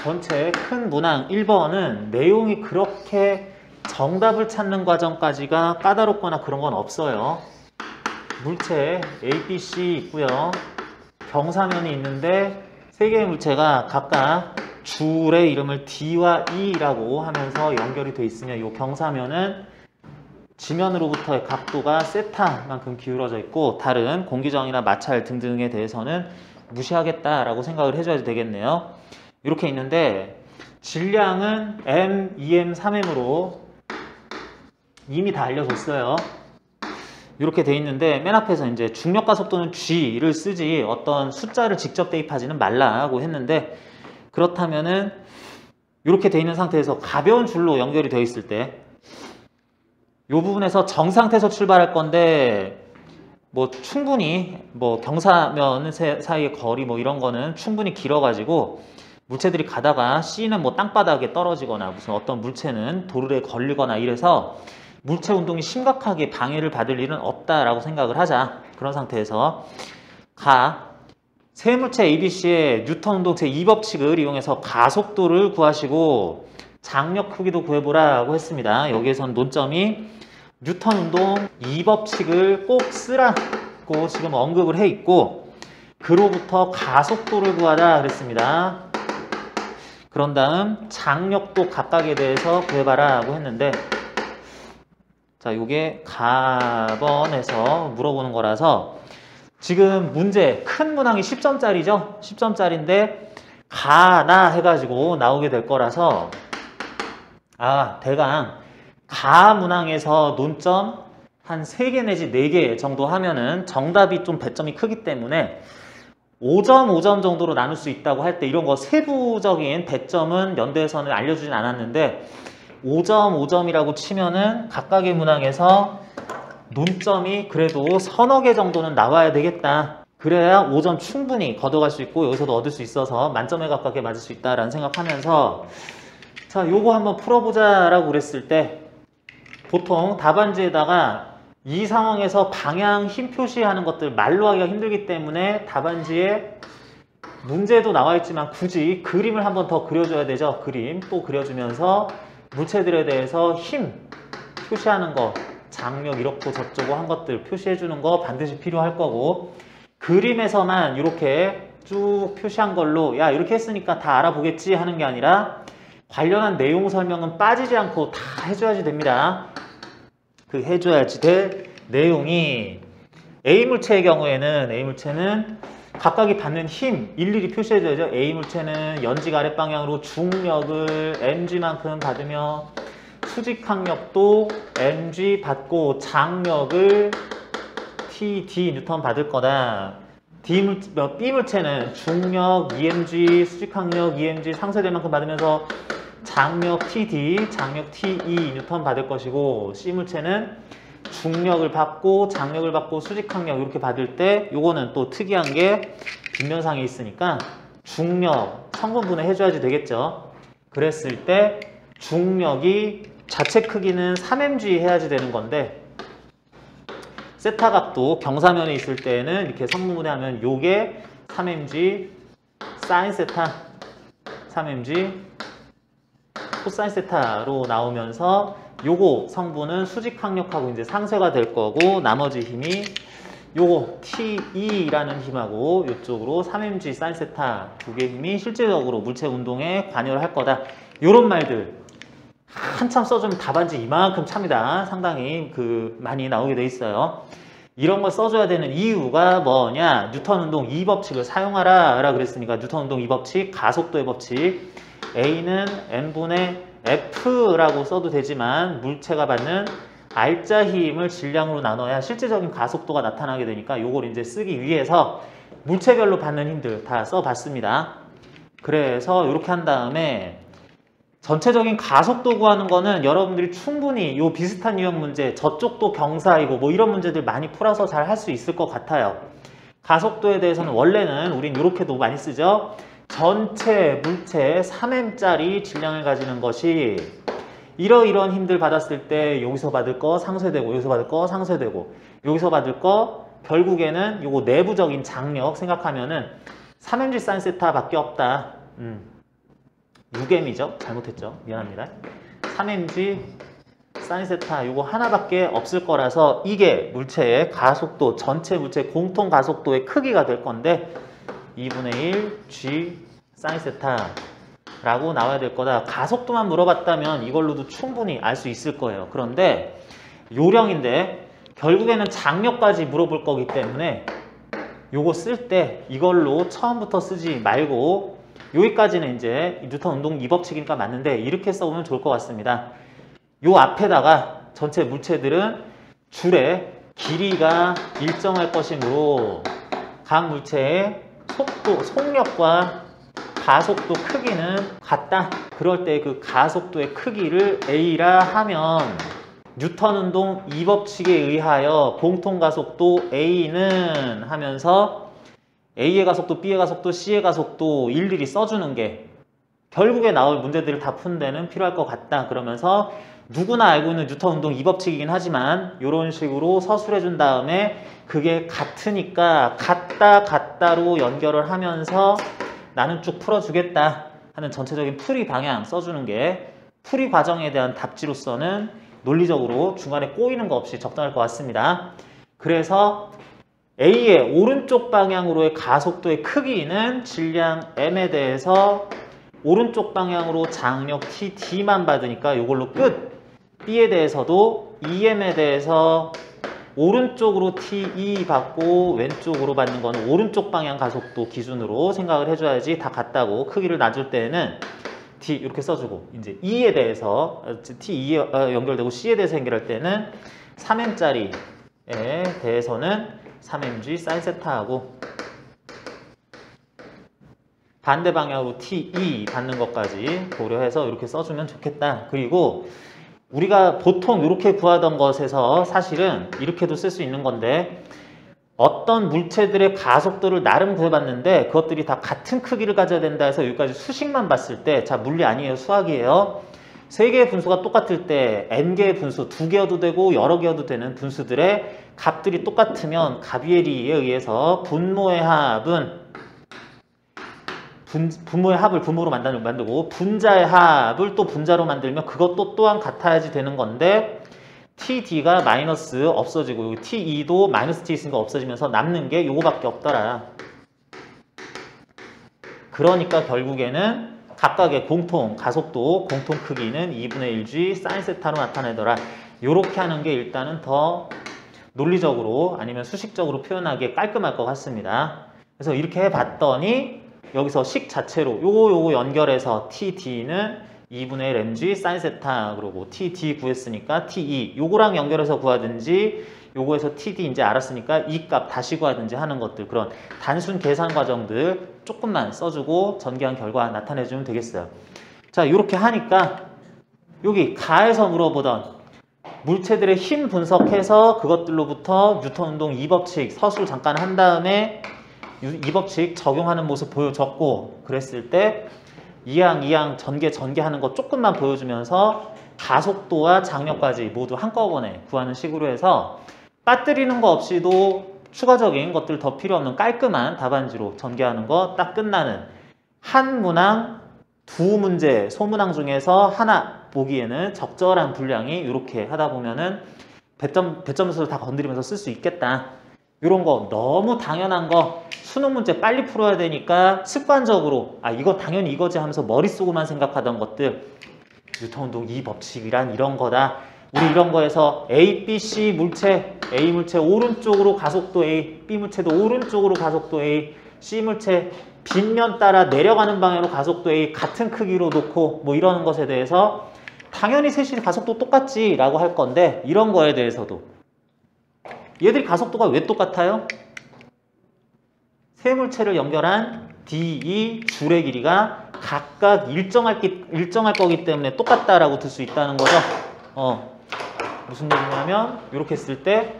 전체 큰 문항 1번은 내용이 그렇게 정답을 찾는 과정까지가 까다롭거나 그런 건 없어요. 물체 A, B, C 있고요. 경사면이 있는데 세 개의 물체가 각각 줄의 이름을 D와 E라고 하면서 연결이 돼 있으면 이 경사면은 지면으로부터의 각도가 세타만큼 기울어져 있고 다른 공기저항이나 마찰 등등에 대해서는 무시하겠다라고 생각을 해줘야 되겠네요. 이렇게 있는데 질량은 M, 2M, 3M으로 이미 다 알려줬어요. 이렇게 돼 있는데 맨 앞에서 이제 중력과 속도는 G를 쓰지 어떤 숫자를 직접 대입하지는 말라고 했는데 그렇다면은 이렇게 돼 있는 상태에서 가벼운 줄로 연결이 되어 있을 때 이 부분에서 정상태에서 출발할 건데 뭐 충분히 뭐 경사면 사이의 거리 뭐 이런 거는 충분히 길어가지고 물체들이 가다가 C는 뭐 땅바닥에 떨어지거나 무슨 어떤 물체는 도르래 걸리거나 이래서 물체 운동이 심각하게 방해를 받을 일은 없다라고 생각을 하자. 그런 상태에서 세 물체 ABC의 뉴턴 운동 제2법칙을 이용해서 가속도를 구하시고 장력 크기도 구해보라고 했습니다. 여기에선 논점이 뉴턴 운동 2법칙을 꼭 쓰라고 지금 언급을 해 있고 그로부터 가속도를 구하라 그랬습니다. 그런 다음 장력도 각각에 대해서 구해봐라고 했는데 자, 요게 가번에서 물어보는 거라서 지금 문제 큰 문항이 10점짜리죠? 10점짜리인데 가나 해가지고 나오게 될 거라서 대강 가 문항에서 논점 한 3개 내지 4개 정도 하면은 정답이 좀 배점이 크기 때문에 5점, 5점 정도로 나눌 수 있다고 할 때 이런 거 세부적인 배점은 연대에서는 알려주진 않았는데 5점, 5점이라고 치면은 각각의 문항에서 논점이 그래도 서너 개 정도는 나와야 되겠다. 그래야 5점 충분히 걷어갈 수 있고 여기서도 얻을 수 있어서 만점에 가깝게 맞을 수 있다라는 생각하면서 자, 요거 한번 풀어보자 라고 그랬을 때 보통 답안지에다가 이 상황에서 방향 힘 표시하는 것들 말로 하기가 힘들기 때문에 답안지에 문제도 나와 있지만 굳이 그림을 한번 더 그려줘야 되죠. 그림 또 그려주면서 물체들에 대해서 힘 표시하는 거 장력 이렇고 저쩌고 한 것들 표시해 주는 거 반드시 필요할 거고 그림에서만 이렇게 쭉 표시한 걸로 야 이렇게 했으니까 다 알아보겠지 하는 게 아니라 관련한 내용 설명은 빠지지 않고 다 해줘야지 됩니다. 그 해줘야지 될 내용이 A물체의 경우에는 A물체는 각각이 받는 힘 일일이 표시해줘야죠. A물체는 연직 아랫방향으로 중력을 mg만큼 받으며 수직항력도 mg 받고 장력을 td 뉴턴 받을 거다. B물체는 중력 emg, 수직항력 emg 상쇄될 만큼 받으면서 장력 td, 장력 te 뉴턴 받을 것이고 C물체는 중력을 받고 장력을 받고 수직항력 이렇게 받을 때 요거는 또 특이한 게 빗면상에 있으니까 중력 성분분해 해줘야지 되겠죠. 그랬을 때 중력이 자체 크기는 3mg 해야지 되는 건데 세타 각도 경사면에 있을 때는 이렇게 성분분해하면 요게 3mg 사인 세타 3mg 코사인 세타로 나오면서 요거 성분은 수직항력하고 이제 상쇄가 될 거고 나머지 힘이 요거 TE라는 힘하고 이쪽으로 3mg 사인 세타 두 개 힘이 실제적으로 물체 운동에 관여를 할 거다. 요런 말들 한참 써주면 답안지 이만큼 찹니다. 상당히 많이 나오게 돼 있어요. 이런 걸 써줘야 되는 이유가 뭐냐? 뉴턴 운동 2법칙을 사용하라 라 그랬으니까 뉴턴 운동 2법칙 가속도의 법칙 A는 M분의 F라고 써도 되지만 물체가 받는 R자 힘을 질량으로 나눠야 실제적인 가속도가 나타나게 되니까 요걸 이제 쓰기 위해서 물체별로 받는 힘들 다 써봤습니다. 그래서 이렇게 한 다음에 전체적인 가속도 구하는 거는 여러분들이 충분히 요 비슷한 유형 문제 저쪽도 경사이고 뭐 이런 문제들 많이 풀어서 잘 할 수 있을 것 같아요. 가속도에 대해서는 원래는 우린 이렇게도 많이 쓰죠. 전체 물체 3m짜리 질량을 가지는 것이 이러이러한 힘들 받았을 때 여기서 받을 거 상쇄되고 여기서 받을 거 상쇄되고 여기서 받을 거 결국에는 요거 내부적인 장력 생각하면은 3mg 사인 세타 밖에 없다. 6m이죠. 잘못했죠. 미안합니다. 3mg 사인 세타 요거 하나밖에 없을 거라서 이게 물체의 가속도, 전체 물체의 공통 가속도의 크기가 될 건데 2분의 1 g 사인 세타 라고 나와야 될 거다. 가속도만 물어봤다면 이걸로도 충분히 알 수 있을 거예요. 그런데 요령인데 결국에는 장력까지 물어볼 거기 때문에 요거 쓸 때 이걸로 처음부터 쓰지 말고 여기까지는 이제 뉴턴 운동 2법칙이니까 맞는데 이렇게 써보면 좋을 것 같습니다. 요 앞에다가 전체 물체들은 줄의 길이가 일정할 것이므로 각 물체의 속도, 속력과 가속도 크기는 같다. 그럴 때 그 가속도의 크기를 A라 하면 뉴턴 운동 2법칙에 의하여 공통 가속도 A는 하면서 A의 가속도, B의 가속도, C의 가속도 일일이 써주는 게 결국에 나올 문제들을 다 푼 데는 필요할 것 같다. 그러면서 누구나 알고 있는 뉴턴 운동 2법칙이긴 하지만 이런 식으로 서술해 준 다음에 그게 같으니까 같다로 연결을 하면서 나는 쭉 풀어주겠다 하는 전체적인 풀이 방향 써주는 게 풀이 과정에 대한 답지로서는 논리적으로 중간에 꼬이는 거 없이 적당할 것 같습니다. 그래서 A의 오른쪽 방향으로의 가속도의 크기는 질량 M에 대해서 오른쪽 방향으로 장력 TD만 받으니까 이걸로 끝. B에 대해서도 EM에 대해서 오른쪽으로 TE 받고 왼쪽으로 받는 거는 오른쪽 방향 가속도 기준으로 생각을 해줘야지 다 같다고. 크기를 놔줄 때는 D 이렇게 써주고 이제 E에 대해서 TE 연결되고 C에 대해서 연결할 때는 3m짜리에 대해서는 3mg 사인 세타하고 반대 방향으로 TE 받는 것까지 고려해서 이렇게 써주면 좋겠다. 그리고 우리가 보통 이렇게 구하던 것에서 사실은 이렇게도 쓸 수 있는 건데 어떤 물체들의 가속도를 나름 구해봤는데 그것들이 다 같은 크기를 가져야 된다 해서 여기까지 수식만 봤을 때 자 물리 아니에요. 수학이에요. 3개의 분수가 똑같을 때 n개의 분수, 2개여도 되고 여러 개여도 되는 분수들의 값들이 똑같으면 가비에리에 의해서 분모의 합은 분모의 합을 분모로 만들고 분자의 합을 또 분자로 만들면 그것도 또한 같아야지 되는 건데 TD가 마이너스 없어지고 여기 TE도 마이너스 T 있으니까 없어지면서 남는 게 요거밖에 없더라. 그러니까 결국에는 각각의 공통 가속도, 공통 크기는 2분의 1g 사인 세타로 나타내더라. 요렇게 하는 게 일단은 더 논리적으로 아니면 수식적으로 표현하기에 깔끔할 것 같습니다. 그래서 이렇게 해봤더니 여기서 식 자체로 요거 연결해서 TD는 2분의 1 mg 사인 세타 그러고 TD 구했으니까 TE 요거랑 연결해서 구하든지 요거에서 TD 이제 알았으니까 이 값 다시 구하든지 하는 것들 그런 단순 계산 과정들 조금만 써주고 전개한 결과 나타내주면 되겠어요. 자 이렇게 하니까 여기 가에서 물어보던 물체들의 힘 분석해서 그것들로부터 뉴턴 운동 2법칙 서술 잠깐 한 다음에 2법칙 적용하는 모습 보여줬고 그랬을 때 이항 전개하는 거 조금만 보여주면서 가속도와 장력까지 모두 한꺼번에 구하는 식으로 해서 빠뜨리는 거 없이도 추가적인 것들 더 필요 없는 깔끔한 답안지로 전개하는 거 딱 끝나는 한 문항 두 문제 소문항 중에서 하나 보기에는 적절한 분량이 이렇게 하다 보면은 배점수를 다 건드리면서 쓸 수 있겠다. 이런 거 너무 당연한 거 수능 문제 빨리 풀어야 되니까 습관적으로 아 이거 당연히 이거지 하면서 머릿속으로만 생각하던 것들 뉴턴 운동 2법칙이란 이런 거다. 우리 이런 거에서 A, B, C 물체 A 물체 오른쪽으로 가속도 A, B 물체도 오른쪽으로 가속도 A, C 물체 빗면 따라 내려가는 방향으로 가속도 A 같은 크기로 놓고 뭐 이러는 것에 대해서 당연히 셋이 가속도 똑같지 라고 할 건데 이런 거에 대해서도 얘들이 가속도가 왜 똑같아요? 세 물체를 연결한 DE 줄의 길이가 각각 일정할 거기 때문에 똑같다라고 들 수 있다는 거죠. 무슨 얘기냐면 이렇게 했을 때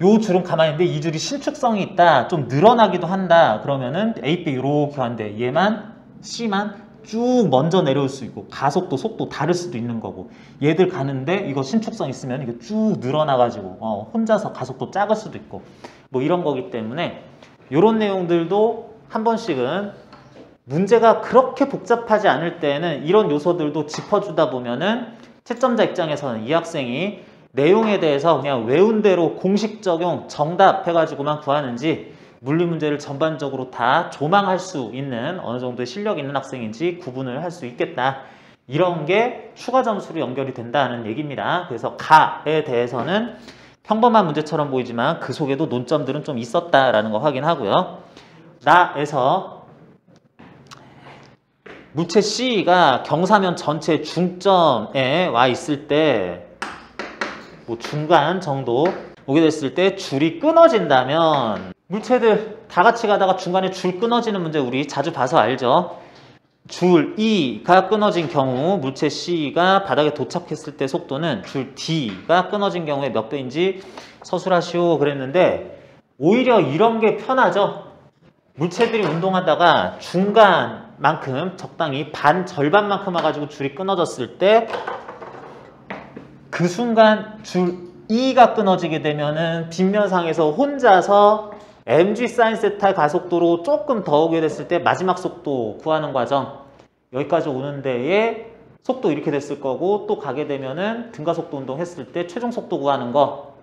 요 줄은 가만히 있는데 이 줄이 신축성이 있다. 좀 늘어나기도 한다. 그러면은 A, B 이렇게 하는데 얘만 C만 쭉 먼저 내려올 수 있고 가속도, 속도 다를 수도 있는 거고 얘들 가는데 이거 신축성 있으면 이게 쭉 늘어나가지고 혼자서 가속도 작을 수도 있고 뭐 이런 거기 때문에 이런 내용들도 한 번씩은 문제가 그렇게 복잡하지 않을 때에는 이런 요소들도 짚어주다 보면은 채점자 입장에서는 이 학생이 내용에 대해서 그냥 외운 대로 공식 적용, 정답 해가지고만 구하는지 물리 문제를 전반적으로 다 조망할 수 있는 어느 정도의 실력 있는 학생인지 구분을 할 수 있겠다. 이런 게 추가 점수로 연결이 된다는 얘기입니다. 그래서 가에 대해서는 평범한 문제처럼 보이지만 그 속에도 논점들은 좀 있었다라는 거 확인하고요. 나에서 물체 C가 경사면 전체 중점에 와 있을 때 뭐 중간 정도 오게 됐을 때 줄이 끊어진다면 물체들 다 같이 가다가 중간에 줄 끊어지는 문제 우리 자주 봐서 알죠. 줄 E가 끊어진 경우 물체 C가 바닥에 도착했을 때 속도는 줄 D가 끊어진 경우에 몇 배인지 서술하시오 그랬는데 오히려 이런 게 편하죠. 물체들이 운동하다가 중간만큼 적당히 절반만큼 와가지고 줄이 끊어졌을 때 그 순간 줄 E가 끊어지게 되면은 빗면상에서 혼자서 mg sin 세타의 가속도로 조금 더 오게 됐을 때 마지막 속도 구하는 과정 여기까지 오는 데에 속도 이렇게 됐을 거고 또 가게 되면은 등가속도 운동 했을 때 최종 속도 구하는 거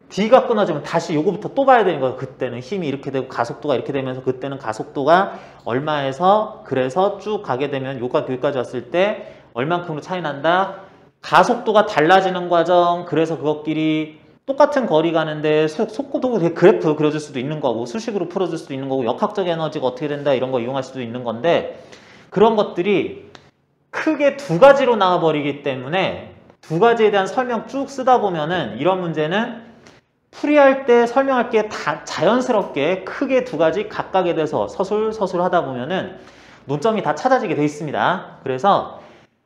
D가 끊어지면 다시 요거부터 또 봐야 되는 거예요. 그때는 힘이 이렇게 되고 가속도가 이렇게 되면서 그때는 가속도가 얼마에서 그래서 쭉 가게 되면 여기까지 왔을 때 얼만큼으로 차이 난다. 가속도가 달라지는 과정 그래서 그것끼리 똑같은 거리 가는데 속도도 그래프 그려줄 수도 있는 거고 수식으로 풀어줄 수도 있는 거고 역학적 에너지가 어떻게 된다 이런 거 이용할 수도 있는 건데 그런 것들이 크게 두 가지로 나와버리기 때문에 두 가지에 대한 설명 쭉 쓰다 보면은 이런 문제는 풀이할 때 설명할 게 다 자연스럽게 크게 두 가지 각각에 대해서 서술 하다 보면은 논점이 다 찾아지게 돼 있습니다. 그래서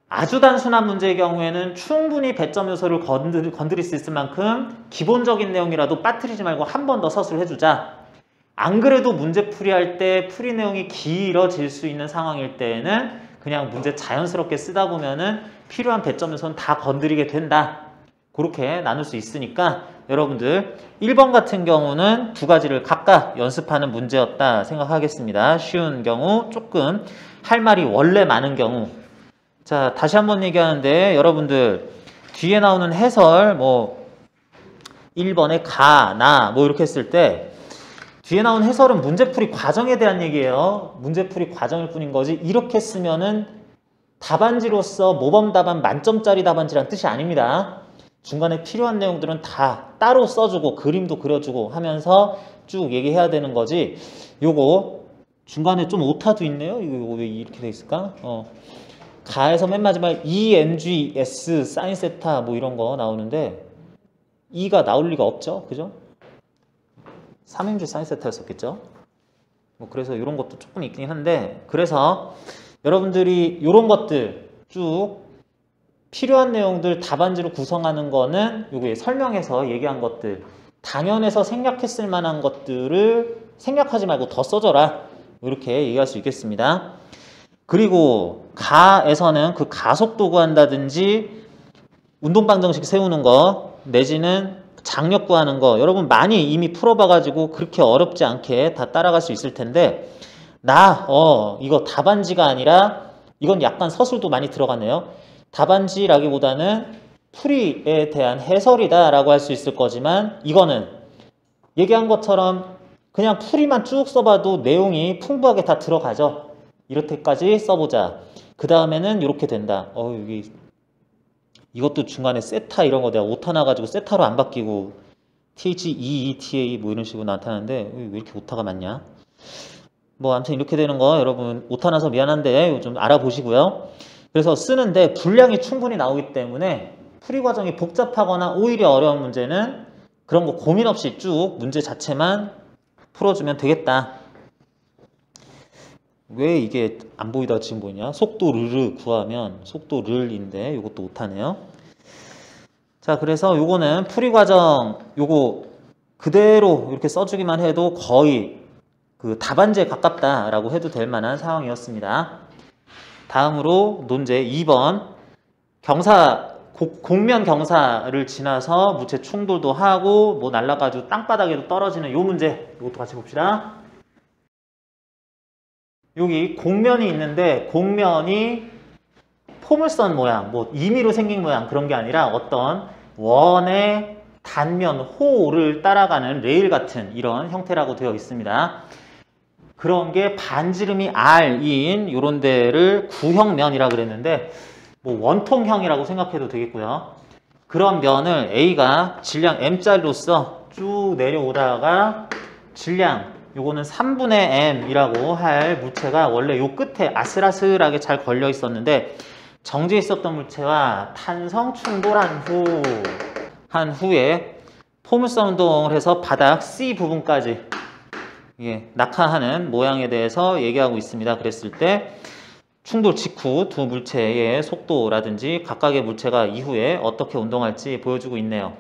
아주 단순한 문제의 경우에는 충분히 배점 요소를 건드릴 수 있을 만큼 기본적인 내용이라도 빠뜨리지 말고 한 번 더 서술을 해주자. 안 그래도 문제 풀이할 때 풀이 내용이 길어질 수 있는 상황일 때에는 그냥 문제 자연스럽게 쓰다 보면은 필요한 배점 요소는 다 건드리게 된다. 그렇게 나눌 수 있으니까 여러분들 1번 같은 경우는 두 가지를 각각 연습하는 문제였다 생각하겠습니다. 쉬운 경우, 조금 할 말이 원래 많은 경우. 자, 다시 한번 얘기하는데 여러분들 뒤에 나오는 해설 뭐 1번에 가, 나 뭐 이렇게 했을 때 뒤에 나온 해설은 문제풀이 과정에 대한 얘기예요. 문제풀이 과정일 뿐인 거지 이렇게 쓰면은 답안지로서 모범 답안 만점짜리 답안지란 뜻이 아닙니다. 중간에 필요한 내용들은 다 따로 써주고 그림도 그려주고 하면서 쭉 얘기해야 되는 거지. 요거 중간에 좀 오타도 있네요. 이거 왜 이렇게 돼 있을까? 가에서 맨 마지막에 EMGS sin 세타 뭐 이런 거 나오는데 E가 나올 리가 없죠. 그죠? 3MG sin 세타였었겠죠. 뭐 그래서 이런 것도 조금 있긴 한데 그래서 여러분들이 이런 것들 쭉 필요한 내용들 답안지로 구성하는 거는 요게 설명해서 얘기한 것들 당연해서 생략했을 만한 것들을 생략하지 말고 더 써줘라. 이렇게 얘기할 수 있겠습니다. 그리고 가에서는 그 가속도 구한다든지 운동방정식 세우는 거 내지는 장력 구하는 거 여러분 많이 이미 풀어봐가지고 그렇게 어렵지 않게 다 따라갈 수 있을 텐데 이거 답안지가 아니라 이건 약간 서술도 많이 들어가네요. 답안지라기보다는 풀이에 대한 해설이다 라고 할 수 있을 거지만 이거는 얘기한 것처럼 그냥 풀이만 쭉 써봐도 내용이 풍부하게 다 들어가죠. 이렇게까지 써보자. 그 다음에는 이렇게 된다. 여기 이것도 중간에 세타 이런 거 내가 오타 나가지고 세타로 안 바뀌고 THEETA 뭐 이런 식으로 나타나는데 왜 이렇게 오타가 많냐? 뭐 아무튼 이렇게 되는 거 여러분 오타 나서 미안한데 좀 알아보시고요. 그래서 쓰는데 분량이 충분히 나오기 때문에 풀이 과정이 복잡하거나 오히려 어려운 문제는 그런 거 고민 없이 쭉 문제 자체만 풀어주면 되겠다. 왜 이게 안 보이다가 지금 보이냐? 속도 르르 구하면 속도 르인데 이것도 못하네요. 자, 그래서 요거는 풀이 과정 요거 그대로 이렇게 써주기만 해도 거의 그 답안지에 가깝다라고 해도 될 만한 상황이었습니다. 다음으로 논제 2번 공면 경사를 지나서 무체 충돌도 하고 뭐 날아가지고 땅바닥에도 떨어지는 요 문제 이것도 같이 봅시다. 여기 곡면이 있는데 곡면이 포물선 모양, 뭐 임의로 생긴 모양 그런 게 아니라 어떤 원의 단면, 호를 따라가는 레일 같은 이런 형태라고 되어 있습니다. 그런 게 반지름이 R인 이런 데를 구형면이라 그랬는데 뭐 원통형이라고 생각해도 되겠고요. 그런 면을 A가 질량 M짜리로서 쭉 내려오다가 질량 요거는 3분의 M이라고 할 물체가 원래 요 끝에 아슬아슬하게 잘 걸려 있었는데 정지해 있었던 물체와 탄성 충돌한 후에 포물선 운동을 해서 바닥 C 부분까지 낙하하는 모양에 대해서 얘기하고 있습니다. 그랬을 때 충돌 직후 두 물체의 속도라든지 각각의 물체가 이후에 어떻게 운동할지 보여주고 있네요.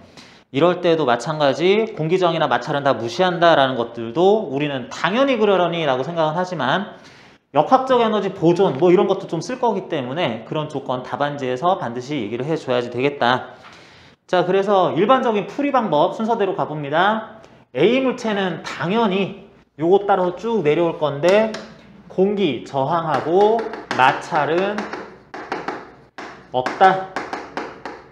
이럴 때도 마찬가지 공기정이나 마찰은 다 무시한다라는 것들도 우리는 당연히 그러려니 라고 생각은 하지만 역학적 에너지 보존 뭐 이런 것도 좀 쓸 거기 때문에 그런 조건 답안지에서 반드시 얘기를 해줘야지 되겠다. 자, 그래서 일반적인 풀이 방법 순서대로 가봅니다. A 물체는 당연히 요거 따라서 쭉 내려올 건데 공기 저항하고 마찰은 없다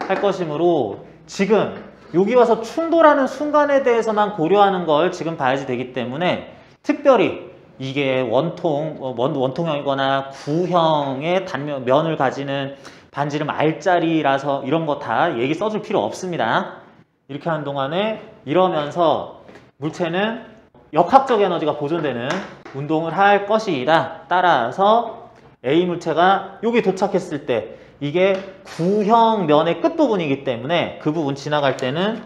할 것이므로 지금 여기 와서 충돌하는 순간에 대해서만 고려하는 걸 지금 봐야지 되기 때문에 특별히 이게 원통형이거나 구형의 면을 가지는 반지름 R짜리라서 이런 거 다 얘기 써줄 필요 없습니다. 이렇게 하는 동안에 이러면서 물체는 역학적 에너지가 보존되는 운동을 할 것이다. 따라서 A 물체가 여기 도착했을 때 이게 구형 면의 끝부분이기 때문에 그 부분 지나갈 때는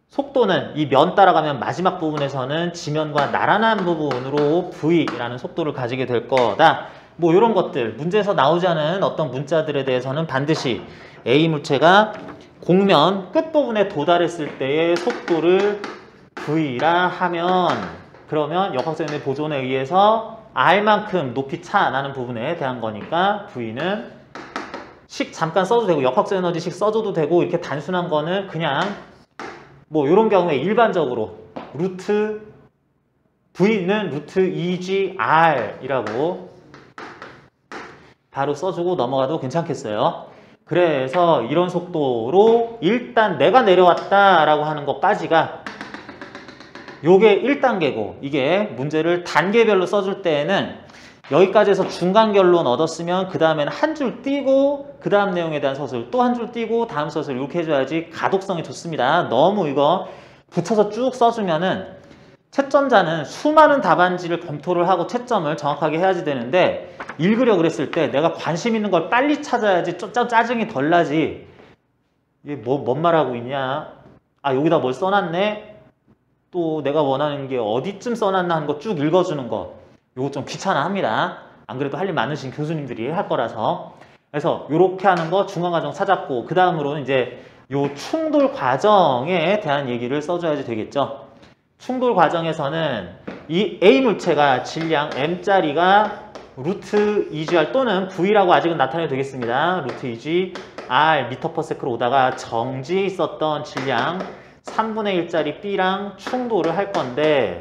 속도는 이 면 따라가면 마지막 부분에서는 지면과 나란한 부분으로 V라는 속도를 가지게 될 거다. 뭐 이런 것들 문제에서 나오지 않은 어떤 문자들에 대해서는 반드시 A 물체가 곡면 끝부분에 도달했을 때의 속도를 V라 하면 그러면 역학적 에너지 보존에 의해서 R만큼 높이 차 나는 부분에 대한 거니까 V는 식 잠깐 써도 되고 역학적 에너지 식 써줘도 되고 이렇게 단순한 거는 그냥 뭐 이런 경우에 일반적으로 V는 루트 2GR이라고 바로 써주고 넘어가도 괜찮겠어요. 그래서 이런 속도로 일단 내가 내려왔다라고 하는 것까지가 요게 1단계고 이게 문제를 단계별로 써줄 때에는 여기까지 해서 중간 결론 얻었으면 그 다음에는 한 줄 띄고 그 다음 내용에 대한 서술 또 한 줄 띄고 다음 서술 이렇게 해줘야지 가독성이 좋습니다. 너무 이거 붙여서 쭉 써주면은 채점자는 수많은 답안지를 검토를 하고 채점을 정확하게 해야지 되는데 읽으려 그랬을 때 내가 관심 있는 걸 빨리 찾아야지 짜증이 덜 나지. 이게 뭔 말하고 있냐. 아 여기다 뭘 써놨네. 또 내가 원하는 게 어디쯤 써놨나 하는 거 쭉 읽어주는 거 요거 좀 귀찮아 합니다. 안 그래도 할 일 많으신 교수님들이 할 거라서. 그래서 요렇게 하는 거 중간과정 찾았고 그 다음으로는 이제 요 충돌 과정에 대한 얘기를 써줘야지 되겠죠. 충돌 과정에서는 이 A 물체가 질량 M짜리가 루트 2gr 또는 V라고 아직은 나타내도 되겠습니다. 루트 2gr 미터/세크로 오다가 정지해 있었던 질량 3분의 1짜리 B랑 충돌을 할 건데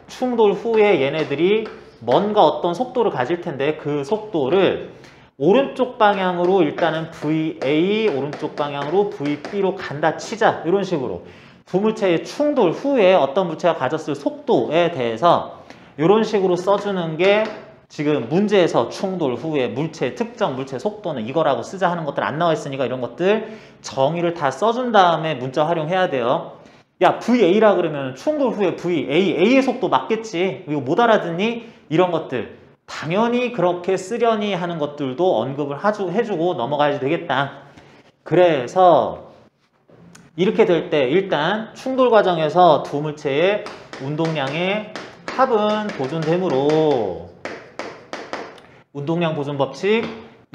충돌 후에 얘네들이 뭔가 어떤 속도를 가질 텐데 그 속도를 오른쪽 방향으로 일단은 VA 오른쪽 방향으로 VB로 간다 치자 이런 식으로 두 물체의 충돌 후에 어떤 물체가 가졌을 속도에 대해서 이런 식으로 써주는 게 지금 문제에서 충돌 후에 물체 특정 물체 속도는 이거라고 쓰자 하는 것들 안 나와 있으니까 이런 것들 정의를 다 써준 다음에 문자 활용해야 돼요. 야 VA라 그러면 충돌 후에 A의 속도 맞겠지. 이거 못 알아듣니? 이런 것들 당연히 그렇게 쓰려니 하는 것들도 언급을 해주고 넘어가야지 되겠다. 그래서 이렇게 될 때 일단 충돌 과정에서 두 물체의 운동량의 합은 보존되므로 운동량 보존 법칙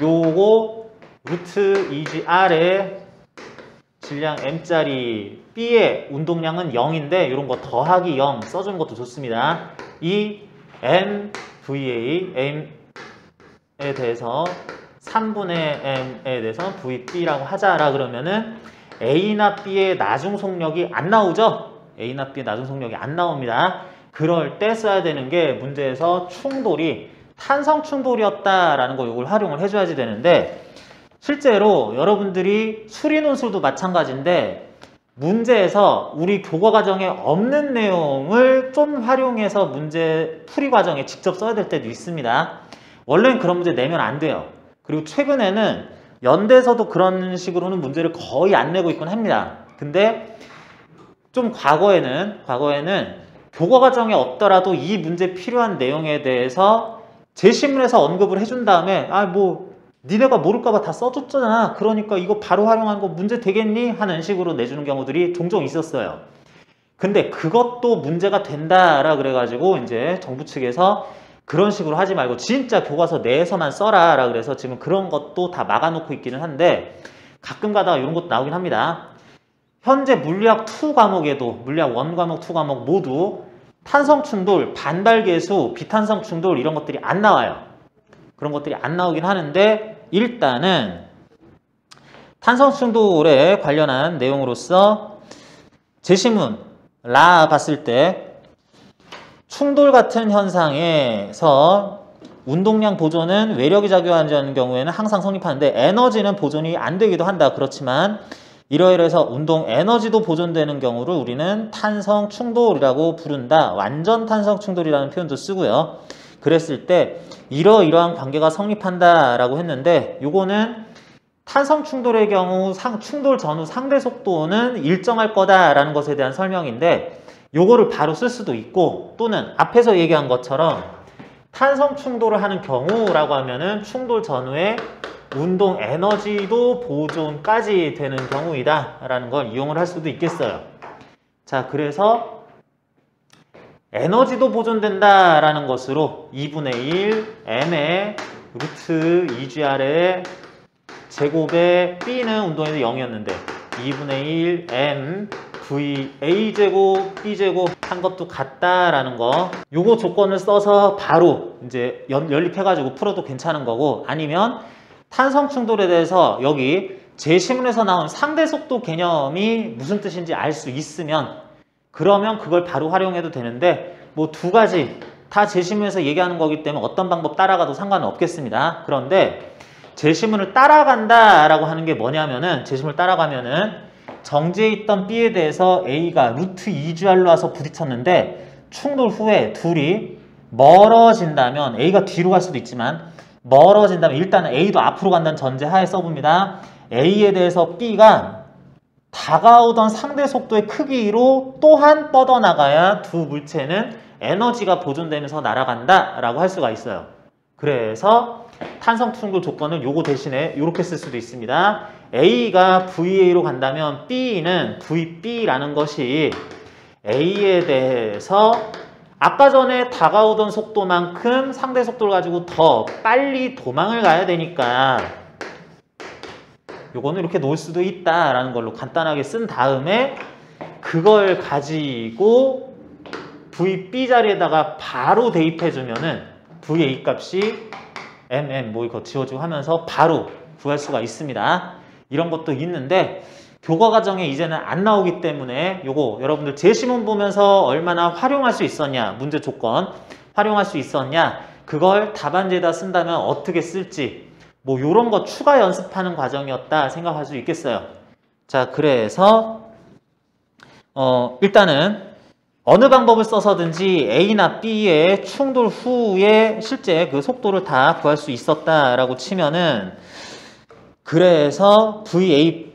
요거 루트 2GR의 질량 M짜리 B의 운동량은 0인데 이런 거 더하기 0 써주는 것도 좋습니다. 이 MVA M에 대해서 3분의 M에 대해서 VB라고 하자라 그러면은 A나 B의 나중 속력이 안 나오죠? A나 B의 나중 속력이 안 나옵니다. 그럴 때 써야 되는 게 문제에서 충돌이 탄성 충돌이었다라는 거 이걸 활용을 해줘야지 되는데, 실제로 여러분들이 수리 논술도 마찬가지인데 문제에서 우리 교과 과정에 없는 내용을 좀 활용해서 문제 풀이 과정에 직접 써야 될 때도 있습니다. 원래는 그런 문제 내면 안 돼요. 그리고 최근에는 연대에서도 그런 식으로는 문제를 거의 안 내고 있곤 합니다. 근데 좀 과거에는 교과 과정에 없더라도 이 문제 필요한 내용에 대해서 제시문에서 언급을 해준 다음에 니네가 모를까봐 다 써줬잖아. 그러니까 이거 바로 활용하는 거 문제 되겠니? 하는 식으로 내주는 경우들이 종종 있었어요. 근데 그것도 문제가 된다라 그래가지고 이제 정부 측에서 그런 식으로 하지 말고 진짜 교과서 내에서만 써라라 그래서 지금 그런 것도 다 막아놓고 있기는 한데 가끔 가다가 이런 것도 나오긴 합니다. 현재 물리학 2 과목에도 물리학 1 과목, 2 과목 모두 탄성 충돌, 반발 계수, 비탄성 충돌 이런 것들이 안 나와요. 그런 것들이 안 나오긴 하는데 일단은 탄성 충돌에 관련한 내용으로서 제시문 라 봤을 때 충돌 같은 현상에서 운동량 보존은 외력이 작용하는 경우에는 항상 성립하는데 에너지는 보존이 안 되기도 한다. 그렇지만 이러이러해서 운동 에너지도 보존되는 경우를 우리는 탄성 충돌이라고 부른다. 완전 탄성 충돌이라는 표현도 쓰고요. 그랬을 때 이러이러한 관계가 성립한다라고 했는데 요거는 탄성 충돌의 경우 충돌 전후 상대 속도는 일정할 거다라는 것에 대한 설명인데 요거를 바로 쓸 수도 있고 또는 앞에서 얘기한 것처럼 탄성 충돌을 하는 경우라고 하면은 충돌 전후에 운동 에너지도 보존까지 되는 경우이다 라는 걸 이용을 할 수도 있겠어요. 자, 그래서 에너지도 보존된다 라는 것으로 2분의 1 m의 루트 2gr의 제곱의 b는 운동에서 0이었는데 2분의 1 m v a제곱 b제곱 한 것도 같다라는 거, 요거 조건을 써서 바로 이제 연립해가지고 풀어도 괜찮은 거고, 아니면 탄성 충돌에 대해서 여기 제시문에서 나온 상대 속도 개념이 무슨 뜻인지 알 수 있으면 그러면 그걸 바로 활용해도 되는데 뭐 두 가지 다 제시문에서 얘기하는 거기 때문에 어떤 방법 따라가도 상관은 없겠습니다. 그런데 제시문을 따라간다 라고 하는 게 뭐냐면은 제시문을 따라가면은 정지해 있던 B에 대해서 A가 루트 2gr로 와서 부딪혔는데 충돌 후에 둘이 멀어진다면 A가 뒤로 갈 수도 있지만 멀어진다면 일단은 A도 앞으로 간다는 전제하에 써봅니다. A에 대해서 B가 다가오던 상대 속도의 크기로 또한 뻗어나가야 두 물체는 에너지가 보존되면서 날아간다 라고 할 수가 있어요. 그래서 탄성 충돌 조건을 요거 대신에 이렇게 쓸 수도 있습니다. A가 VA로 간다면 B는 VB라는 것이 A에 대해서 아까 전에 다가오던 속도만큼 상대 속도를 가지고 더 빨리 도망을 가야 되니까 요거는 이렇게 놓을 수도 있다라는 걸로 간단하게 쓴 다음에 그걸 가지고 VB 자리에다가 바로 대입해주면은 VA 값이 MM 뭐 이거 지워지고 하면서 바로 구할 수가 있습니다. 이런 것도 있는데 교과 과정에 이제는 안 나오기 때문에 요거 여러분들 제시문 보면서 얼마나 활용할 수 있었냐, 문제 조건 활용할 수 있었냐, 그걸 답안지에다 쓴다면 어떻게 쓸지 뭐 요런 거 추가 연습하는 과정이었다 생각할 수 있겠어요. 자, 그래서 일단은 어느 방법을 써서든지 A나 B의 충돌 후에 실제 그 속도를 다 구할 수 있었다라고 치면은, 그래서 VA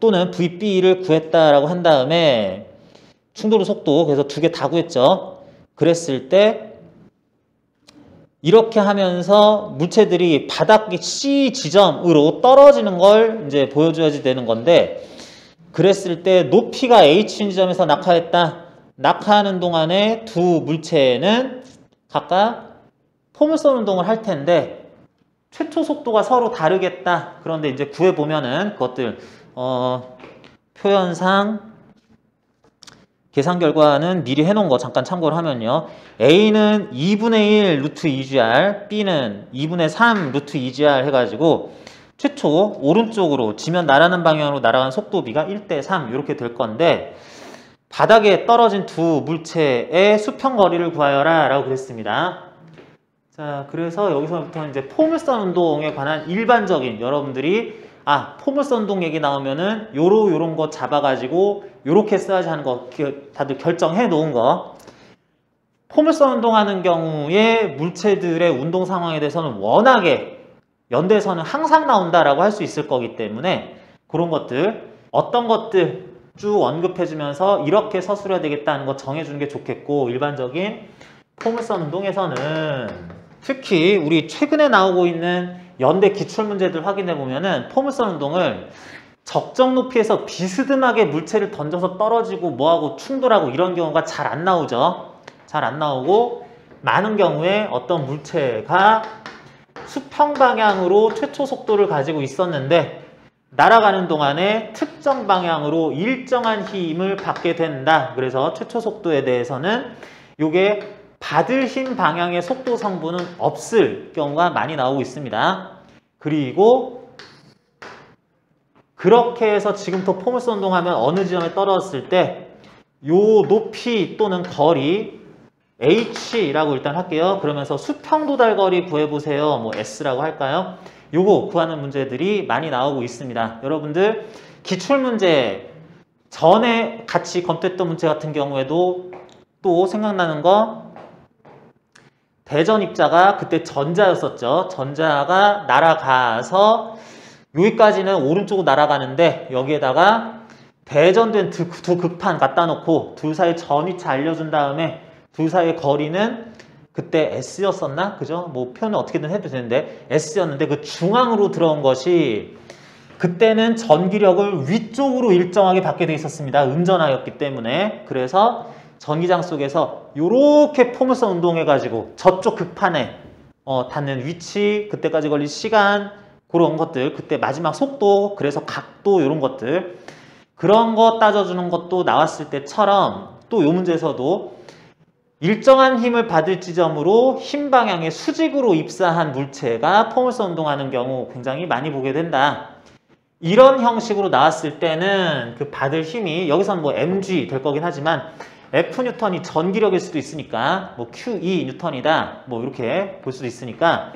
또는 VB를 구했다라고 한 다음에 충돌 속도 그래서 두 개 다 구했죠. 그랬을 때 이렇게 하면서 물체들이 바닥 C 지점으로 떨어지는 걸 이제 보여줘야지 되는 건데, 그랬을 때 높이가 H 지점에서 낙하했다. 낙하하는 동안에 두 물체는 각각 포물선 운동을 할 텐데 최초 속도가 서로 다르겠다. 그런데 이제 구해보면은 그것들 표현상 계산 결과는 미리 해놓은 거 잠깐 참고를 하면요. A는 2분의 1 루트 2gr, B는 2분의 3 루트 2gr 해가지고 최초 오른쪽으로 지면 날아가는 방향으로 날아가는 속도비가 1대 3 이렇게 될 건데, 바닥에 떨어진 두 물체의 수평 거리를 구하여라 라고 그랬습니다. 자, 그래서 여기서부터 이제 포물선 운동에 관한 일반적인 여러분들이 포물선 운동 얘기 나오면은 요런 거 잡아가지고 요렇게 써야지 하는 거 다들 결정해 놓은 거. 포물선 운동하는 경우에 물체들의 운동 상황에 대해서는 워낙에 연대에서는 항상 나온다라고 할 수 있을 거기 때문에 그런 것들, 어떤 것들 쭉 언급해주면서 이렇게 서술해야 되겠다는 거 정해주는 게 좋겠고, 일반적인 포물선 운동에서는 특히 우리 최근에 나오고 있는 연대 기출문제들 확인해 보면은 포물선 운동을 적정 높이에서 비스듬하게 물체를 던져서 떨어지고 뭐하고 충돌하고 이런 경우가 잘 안 나오죠. 잘 안 나오고, 많은 경우에 어떤 물체가 수평 방향으로 최초 속도를 가지고 있었는데 날아가는 동안에 특정 방향으로 일정한 힘을 받게 된다. 그래서 최초 속도에 대해서는 요게 받을 힘 방향의 속도 성분은 없을 경우가 많이 나오고 있습니다. 그리고 그렇게 해서 지금부터 포물선 운동하면 어느 지점에 떨어졌을 때 요 높이 또는 거리 H라고 일단 할게요. 그러면서 수평 도달 거리 구해보세요. 뭐 S라고 할까요? 요거 구하는 문제들이 많이 나오고 있습니다. 여러분들 기출문제 전에 같이 검토했던 문제 같은 경우에도 또 생각나는 거, 대전 입자가 그때 전자였었죠. 전자가 날아가서 여기까지는 오른쪽으로 날아가는데 여기에다가 대전된 두 극판 갖다 놓고 둘 사이 전위치 알려준 다음에 둘 사이의 거리는 그때 S였었나? 그죠? 뭐 표현을 어떻게든 해도 되는데 S였는데 그 중앙으로 들어온 것이 그때는 전기력을 위쪽으로 일정하게 받게 돼 있었습니다. 음전하였기 때문에. 그래서 전기장 속에서 이렇게 포물선 운동해가지고 저쪽 극판에 닿는 위치, 그때까지 걸린 시간, 그런 것들, 그때 마지막 속도, 그래서 각도 이런 것들, 그런 거 따져주는 것도 나왔을 때처럼 또 이 문제에서도 일정한 힘을 받을 지점으로 힘 방향의 수직으로 입사한 물체가 포물선 운동하는 경우 굉장히 많이 보게 된다. 이런 형식으로 나왔을 때는 그 받을 힘이 여기서는 뭐 mg 될 거긴 하지만 F 뉴턴이 전기력일 수도 있으니까 뭐 QE 뉴턴이다 뭐 이렇게 볼 수도 있으니까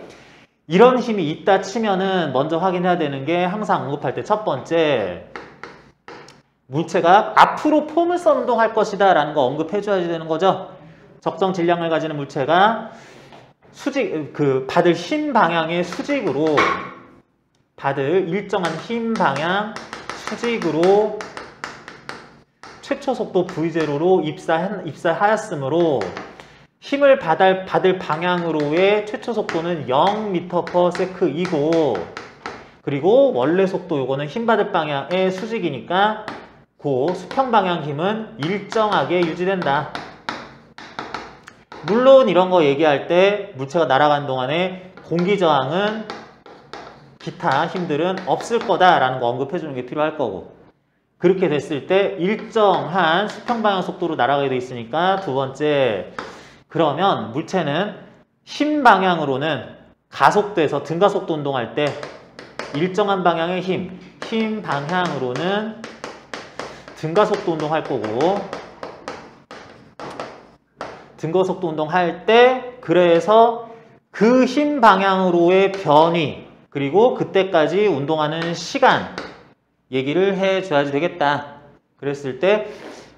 이런 힘이 있다 치면은 먼저 확인해야 되는 게 항상 언급할 때 첫 번째, 물체가 앞으로 포물선 운동할 것이다 라는 거 언급해 줘야 되는 거죠. 적정 질량을 가지는 물체가 받을 힘 방향의 수직으로, 받을 일정한 힘 방향 수직으로 최초 속도 V0로 입사하였으므로 힘을 받을 방향으로의 최초 속도는 0m/s이고, 그리고 원래 속도 요거는 힘 받을 방향의 수직이니까 그 수평 방향 힘은 일정하게 유지된다. 물론 이런 거 얘기할 때 물체가 날아가는 동안에 공기 저항은 기타 힘들은 없을 거다라는 거 언급해 주는 게 필요할 거고, 그렇게 됐을 때 일정한 수평 방향 속도로 날아가게 돼 있으니까 두 번째, 그러면 물체는 힘 방향으로는 가속도에서 등가속도 운동할 때 일정한 방향의 힘 방향으로는 등가속도 운동할 거고, 등가속도 운동할 때 그래서 그 힘 방향으로의 변위 그리고 그때까지 운동하는 시간 얘기를 해줘야지 되겠다. 그랬을 때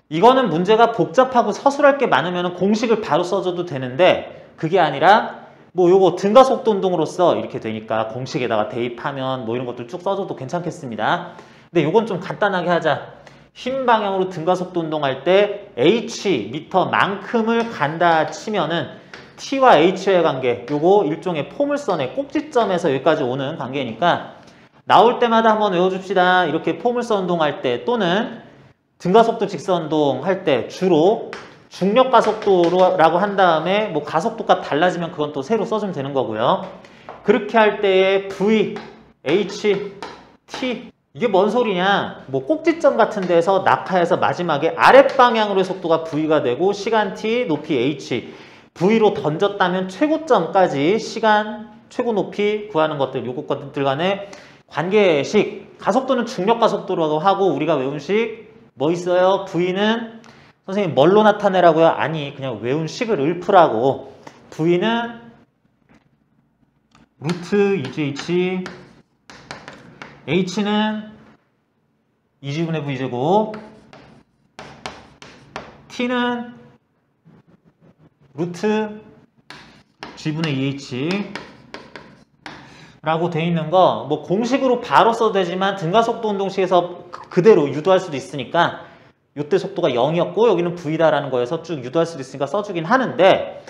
이거는 문제가 복잡하고 서술할 게 많으면 공식을 바로 써줘도 되는데 그게 아니라 뭐 요거 등가속도 운동으로서 이렇게 되니까 공식에다가 대입하면 뭐 이런 것들 쭉 써줘도 괜찮겠습니다. 근데 요건 좀 간단하게 하자. 힘 방향으로 등가속도 운동할 때 h 미터만큼을 간다 치면은 t와 h의 관계, 요거 일종의 포물선의 꼭지점에서 여기까지 오는 관계니까 나올 때마다 한번 외워줍시다. 이렇게 포물선 운동할 때 또는 등가속도 직선 운동할 때 주로 중력 가속도라고 한 다음에 뭐 가속도가 달라지면 그건 또 새로 써주면 되는 거고요. 그렇게 할 때의 v, h, t 이게 뭔 소리냐? 뭐 꼭지점 같은 데서 낙하해서 마지막에 아랫방향으로의 속도가 v가 되고 시간 t, 높이 h, v로 던졌다면 최고점까지 시간, 최고 높이 구하는 것들, 요것 것들 간의 관계식, 가속도는 중력 가속도라고 하고 우리가 외운 식 뭐 있어요? v는 선생님 뭘로 나타내라고요? 아니 그냥 외운 식을 읊으라고. v는 루트 2gh h는 2g분의 v제곱 t는 루트 g분의 2h 라고 돼 있는 거 뭐 공식으로 바로 써도 되지만 등가속도 운동식에서 그대로 유도할 수도 있으니까 이때 속도가 0이었고 여기는 v다라는 거여서 쭉 유도할 수도 있으니까 써주긴 하는데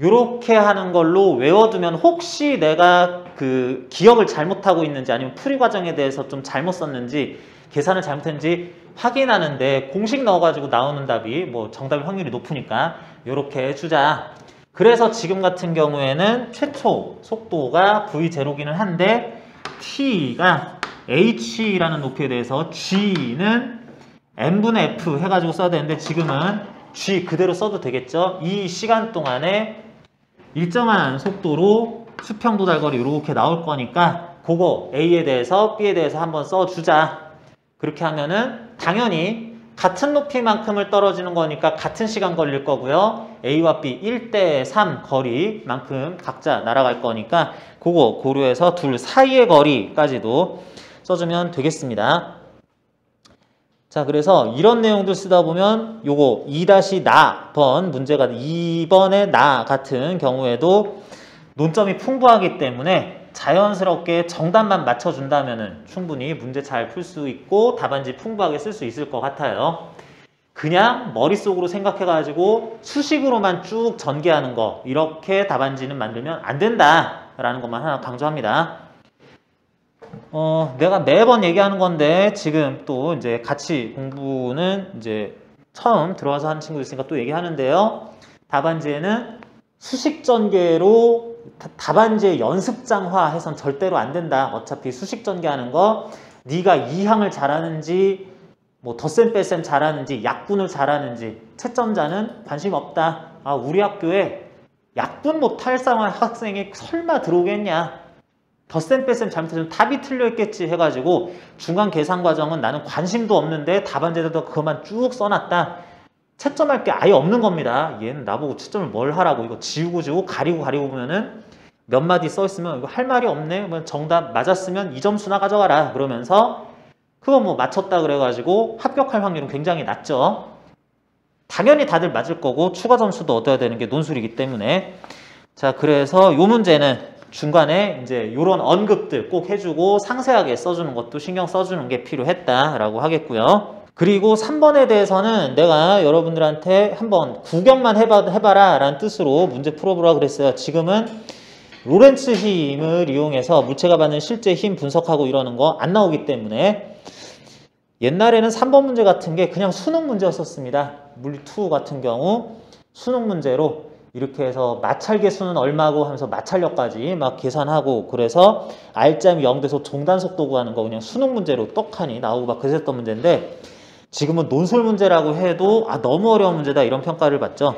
이렇게 하는 걸로 외워두면 혹시 내가 그 기억을 잘못하고 있는지 아니면 풀이 과정에 대해서 좀 잘못 썼는지 계산을 잘못했는지 확인하는데 공식 넣어가지고 나오는 답이 뭐 정답일 확률이 높으니까 이렇게 해주자. 그래서 지금 같은 경우에는 최초 속도가 v0기는 한데 t가 h라는 높이에 대해서 g는 n분의 f 해가지고 써야 되는데 지금은 g 그대로 써도 되겠죠. 이 시간 동안에 일정한 속도로 수평 도달거리 이렇게 나올 거니까 그거 A에 대해서 B에 대해서 한번 써주자. 그렇게 하면은 당연히 같은 높이만큼을 떨어지는 거니까 같은 시간 걸릴 거고요. A와 B 1대3 거리만큼 각자 날아갈 거니까 그거 고려해서 둘 사이의 거리까지도 써주면 되겠습니다. 자, 그래서 이런 내용들 쓰다 보면 요거 2-나 문제가 2번의 나 같은 경우에도 논점이 풍부하기 때문에 자연스럽게 정답만 맞춰준다면 충분히 문제 잘 풀 수 있고 답안지 풍부하게 쓸 수 있을 것 같아요. 그냥 머릿속으로 생각해가지고 수식으로만 쭉 전개하는 거 이렇게 답안지는 만들면 안 된다라는 것만 하나 강조합니다. 내가 매번 얘기하는 건데 지금 또 이제 같이 공부는 이제 처음 들어와서 하는 친구도 있으니까 또 얘기하는데요. 답안지에는 수식 전개로 답안지의 연습장화 해선 절대로 안 된다. 어차피 수식 전개하는 거 네가 이항을 잘하는지 뭐 덧셈 뺄셈 잘하는지 약분을 잘하는지 채점자는 관심 없다. 아, 우리 학교에 약분 못할 학생이 설마 들어오겠냐. 덧셈 뺄셈 잘못해서 답이 틀려있겠지 해가지고 중간 계산 과정은 나는 관심도 없는데 답안지에다 그것만 쭉 써놨다. 채점할 게 아예 없는 겁니다. 얘는 나보고 채점을 뭘 하라고 이거 지우고 가리고 보면은 몇 마디 써있으면 이거 할 말이 없네. 정답 맞았으면 2점수나 가져가라. 그러면서 그거 뭐 맞췄다 그래가지고 합격할 확률은 굉장히 낮죠. 당연히 다들 맞을 거고 추가 점수도 얻어야 되는 게 논술이기 때문에 자, 그래서 요 문제는 중간에 이제 요런 언급들 꼭 해주고 상세하게 써주는 것도 신경 써주는 게 필요했다라고 하겠고요. 그리고 3번에 대해서는 내가 여러분들한테 한번 구경만 해봐라 라는 뜻으로 문제 풀어보라 그랬어요. 지금은 로렌츠 힘을 이용해서 물체가 받는 실제 힘 분석하고 이러는 거 안 나오기 때문에 옛날에는 3번 문제 같은 게 그냥 수능 문제였었습니다. 물2 같은 경우 수능 문제로 이렇게 해서 마찰 개수는 얼마고 하면서 마찰력까지 막 계산하고 그래서 R점이 0돼서 종단 속도 구하는 거 그냥 수능 문제로 떡하니 나오고 막 그랬었던 문제인데 지금은 논술 문제라고 해도 너무 어려운 문제다 이런 평가를 받죠.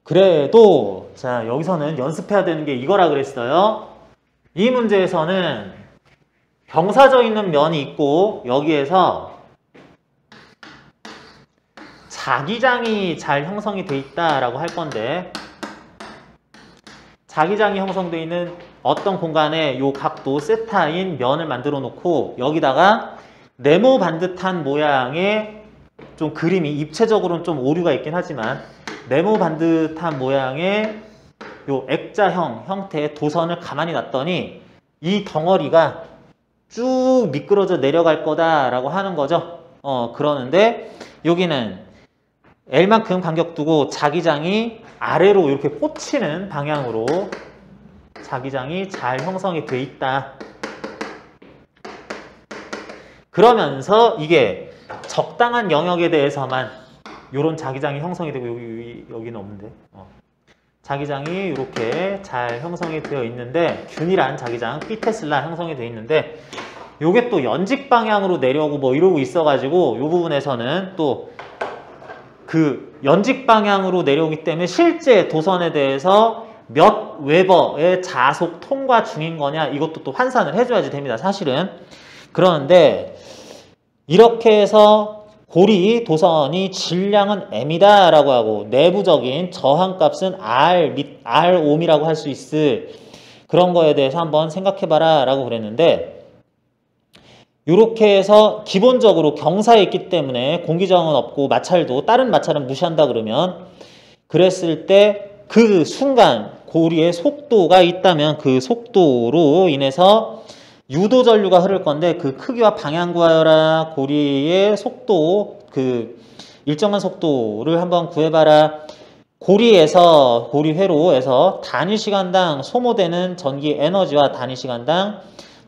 그래도 자, 여기서는 연습해야 되는 게 이거라 그랬어요. 이 문제에서는 경사져 있는 면이 있고 여기에서 자기장이 잘 형성이 돼 있다라고 할 건데 자기장이 형성되어 있는 어떤 공간에 요 각도 세타인 면을 만들어 놓고 여기다가 네모 반듯한 모양의 좀 그림이 입체적으로는 좀 오류가 있긴 하지만 네모 반듯한 모양의 요 액자형 형태의 도선을 가만히 놨더니 이 덩어리가 쭉 미끄러져 내려갈 거다라고 하는 거죠. 그러는데 여기는 L만큼 간격 두고 자기장이 아래로 이렇게 꽂히는 방향으로 자기장이 잘 형성이 돼 있다. 그러면서 이게 적당한 영역에 대해서만 이런 자기장이 형성이 되고 여기는 없는데 자기장이 이렇게 잘 형성이 되어 있는데 균일한 자기장 P테슬라 형성이 되어 있는데 요게 또 연직 방향으로 내려오고 뭐 이러고 있어가지고 요 부분에서는 또 그 연직 방향으로 내려오기 때문에 실제 도선에 대해서 몇 웨버의 자속 통과 중인 거냐 이것도 또 환산을 해줘야지 됩니다. 사실은. 그러는데 이렇게 해서 고리 도선이 질량은 M이다 라고 하고 내부적인 저항값은 R, R 옴이라고 할 수 있을 그런 거에 대해서 한번 생각해봐라 라고 그랬는데, 이렇게 해서 기본적으로 경사에 있기 때문에 공기저항은 없고 마찰도 다른 마찰은 무시한다 그러면, 그랬을 때 그 순간 고리의 속도가 있다면 그 속도로 인해서 유도 전류가 흐를 건데, 그 크기와 방향 구하여라. 고리의 속도, 그 일정한 속도를 한번 구해봐라. 고리에서, 고리 회로에서 단위 시간당 소모되는 전기 에너지와 단위 시간당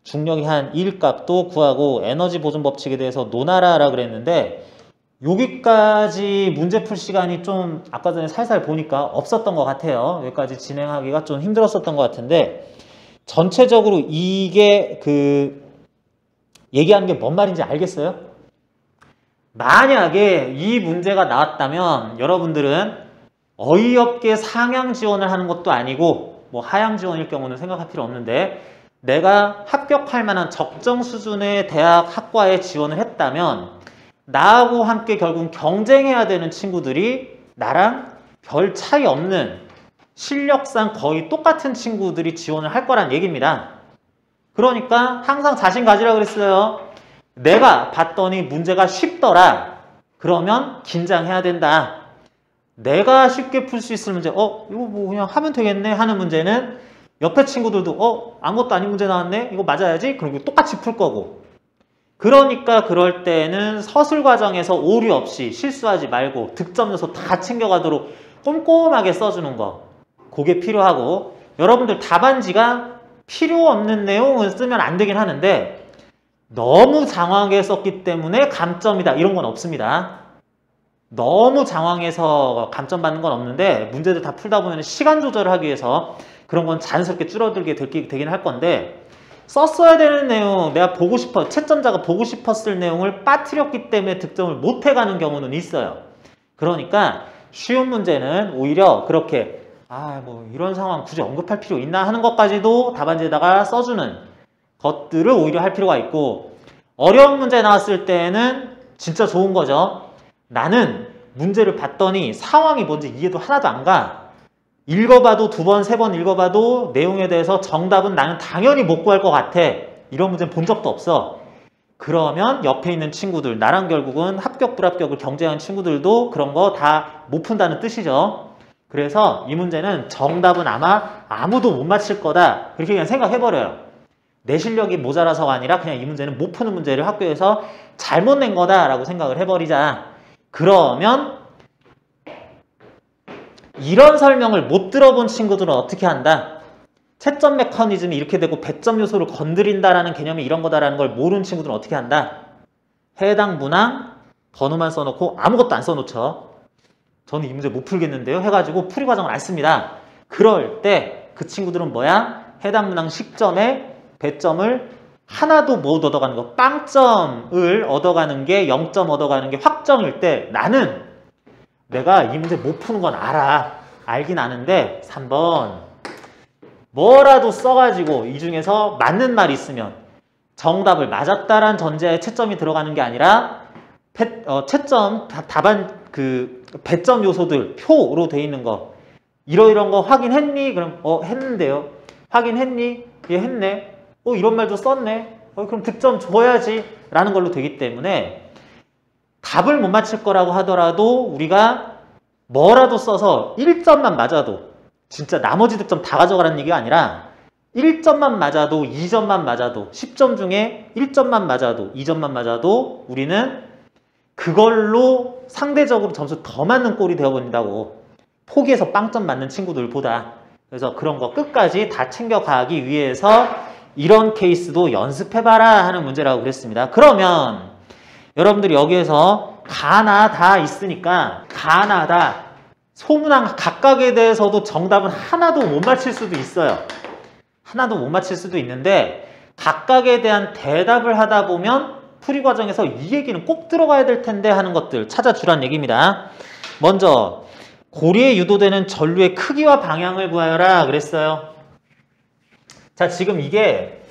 중력이 한 1 값도 구하고 에너지 보존 법칙에 대해서 논하라 라 그랬는데, 여기까지 문제 풀 시간이 좀 아까 전에 살살 보니까 없었던 것 같아요. 여기까지 진행하기가 좀 힘들었었던 것 같은데, 전체적으로 이게 얘기하는 게 뭔 말인지 알겠어요? 만약에 이 문제가 나왔다면 여러분들은 어이없게 상향 지원을 하는 것도 아니고 뭐 하향 지원일 경우는 생각할 필요 없는데, 내가 합격할 만한 적정 수준의 대학 학과에 지원을 했다면 나하고 함께 결국 경쟁해야 되는 친구들이 나랑 별 차이 없는 실력상 거의 똑같은 친구들이 지원을 할 거란 얘기입니다. 그러니까 항상 자신 가지라 그랬어요. 내가 봤더니 문제가 쉽더라. 그러면 긴장해야 된다. 내가 쉽게 풀 수 있을 문제, 이거 뭐 그냥 하면 되겠네 하는 문제는 옆에 친구들도 아무것도 아닌 문제 나왔네? 이거 맞아야지? 그리고 똑같이 풀 거고. 그러니까 그럴 때는 서술 과정에서 오류 없이 실수하지 말고 득점 요소 다 챙겨가도록 꼼꼼하게 써주는 거, 그게 필요하고, 여러분들 답안지가 필요 없는 내용을 쓰면 안 되긴 하는데 너무 장황하게 썼기 때문에 감점이다 이런 건 없습니다. 너무 장황해서 감점 받는 건 없는데, 문제들 다 풀다 보면 시간 조절을 하기 위해서 그런 건 자연스럽게 줄어들게 되긴 할 건데, 썼어야 되는 내용, 내가 보고 싶어, 채점자가 보고 싶었을 내용을 빠뜨렸기 때문에 득점을 못 해가는 경우는 있어요. 그러니까 쉬운 문제는 오히려 그렇게 뭐 이런 상황 굳이 언급할 필요 있나 하는 것까지도 답안지에다가 써주는 것들을 오히려 할 필요가 있고, 어려운 문제 나왔을 때는 진짜 좋은 거죠. 나는 문제를 봤더니 상황이 뭔지 이해도 하나도 안 가. 읽어봐도 2번, 3번 읽어봐도 내용에 대해서 정답은 나는 당연히 못 구할 것 같아. 이런 문제는 본 적도 없어. 그러면 옆에 있는 친구들, 나랑 결국은 합격, 불합격을 경쟁하는 친구들도 그런 거 다 못 푼다는 뜻이죠. 그래서 이 문제는 정답은 아마 아무도 못 맞힐 거다. 그렇게 그냥 생각해버려요. 내 실력이 모자라서가 아니라 그냥 이 문제는 못 푸는 문제를 학교에서 잘못 낸 거다라고 생각을 해버리자. 그러면 이런 설명을 못 들어본 친구들은 어떻게 한다? 채점 메커니즘이 이렇게 되고 배점 요소를 건드린다라는 개념이 이런 거다라는 걸 모르는 친구들은 어떻게 한다? 해당 문항 번호만 써놓고 아무것도 안 써놓죠. 저는 이 문제 못 풀겠는데요 해가지고 풀이 과정을 안 씁니다. 그럴 때 그 친구들은 뭐야? 해당 문항 10점에 배점을 하나도 못 얻어가는 거, 빵점을 얻어가는 게 0점 얻어가는 게 확정일 때, 나는 내가 이 문제 못 푸는 건 알긴 아는데 3번 뭐라도 써가지고 이 중에서 맞는 말이 있으면, 정답을 맞았다란 전제에 채점이 들어가는 게 아니라 채점 답안 배점 요소들 표로 돼 있는 거, 이런 거 확인했니? 그럼 했는데요. 확인했니? 예, 했네. 이런 말도 썼네. 그럼 득점 줘야지 라는 걸로 되기 때문에, 답을 못 맞힐 거라고 하더라도 우리가 뭐라도 써서 1점만 맞아도, 진짜 나머지 득점 다 가져가라는 얘기가 아니라 1점만 맞아도, 2점만 맞아도, 10점 중에 1점만 맞아도, 2점만 맞아도 우리는 그걸로 상대적으로 점수 더 맞는 꼴이 되어버린다고. 포기해서 빵점 맞는 친구들보다. 그래서 그런 거 끝까지 다 챙겨가기 위해서 이런 케이스도 연습해봐라 하는 문제라고 그랬습니다. 그러면 여러분들이 여기에서 가나 다 있으니까 가나 다 소문항 각각에 대해서도 정답은 하나도 못 맞힐 수도 있어요. 하나도 못 맞힐 수도 있는데, 각각에 대한 대답을 하다 보면 풀이 과정에서 이 얘기는 꼭 들어가야 될 텐데 하는 것들 찾아주란 얘기입니다. 먼저 고리에 유도되는 전류의 크기와 방향을 구하여라 그랬어요. 자, 지금 이게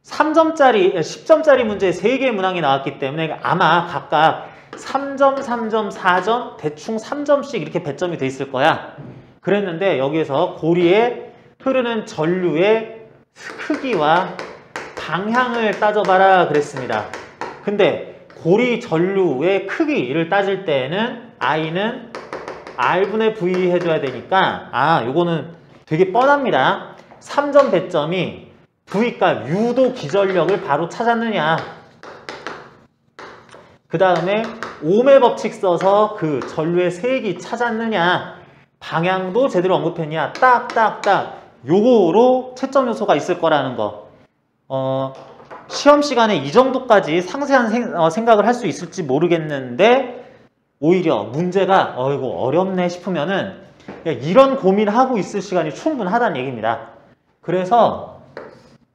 3점짜리, 10점짜리 문제 3개의 문항이 나왔기 때문에 아마 각각 3점, 3점, 4점, 대충 3점씩 이렇게 배점이 돼 있을 거야. 그랬는데 여기에서 고리에 흐르는 전류의 크기와 방향을 따져봐라 그랬습니다. 근데 고리 전류의 크기를 따질 때에는 I는 R분의 V 해줘야 되니까 요거는 되게 뻔합니다. 3점 배점이 V값 유도 기전력을 바로 찾았느냐, 그 다음에 ohm의 법칙 써서 그 전류의 세기 찾았느냐, 방향도 제대로 언급했냐, 딱딱딱 요거로 채점 요소가 있을 거라는 거. 시험 시간에 이 정도까지 상세한 생각을 할 수 있을지 모르겠는데 오히려 문제가 이거 어렵네 싶으면은 이런 고민을 하고 있을 시간이 충분하다는 얘기입니다. 그래서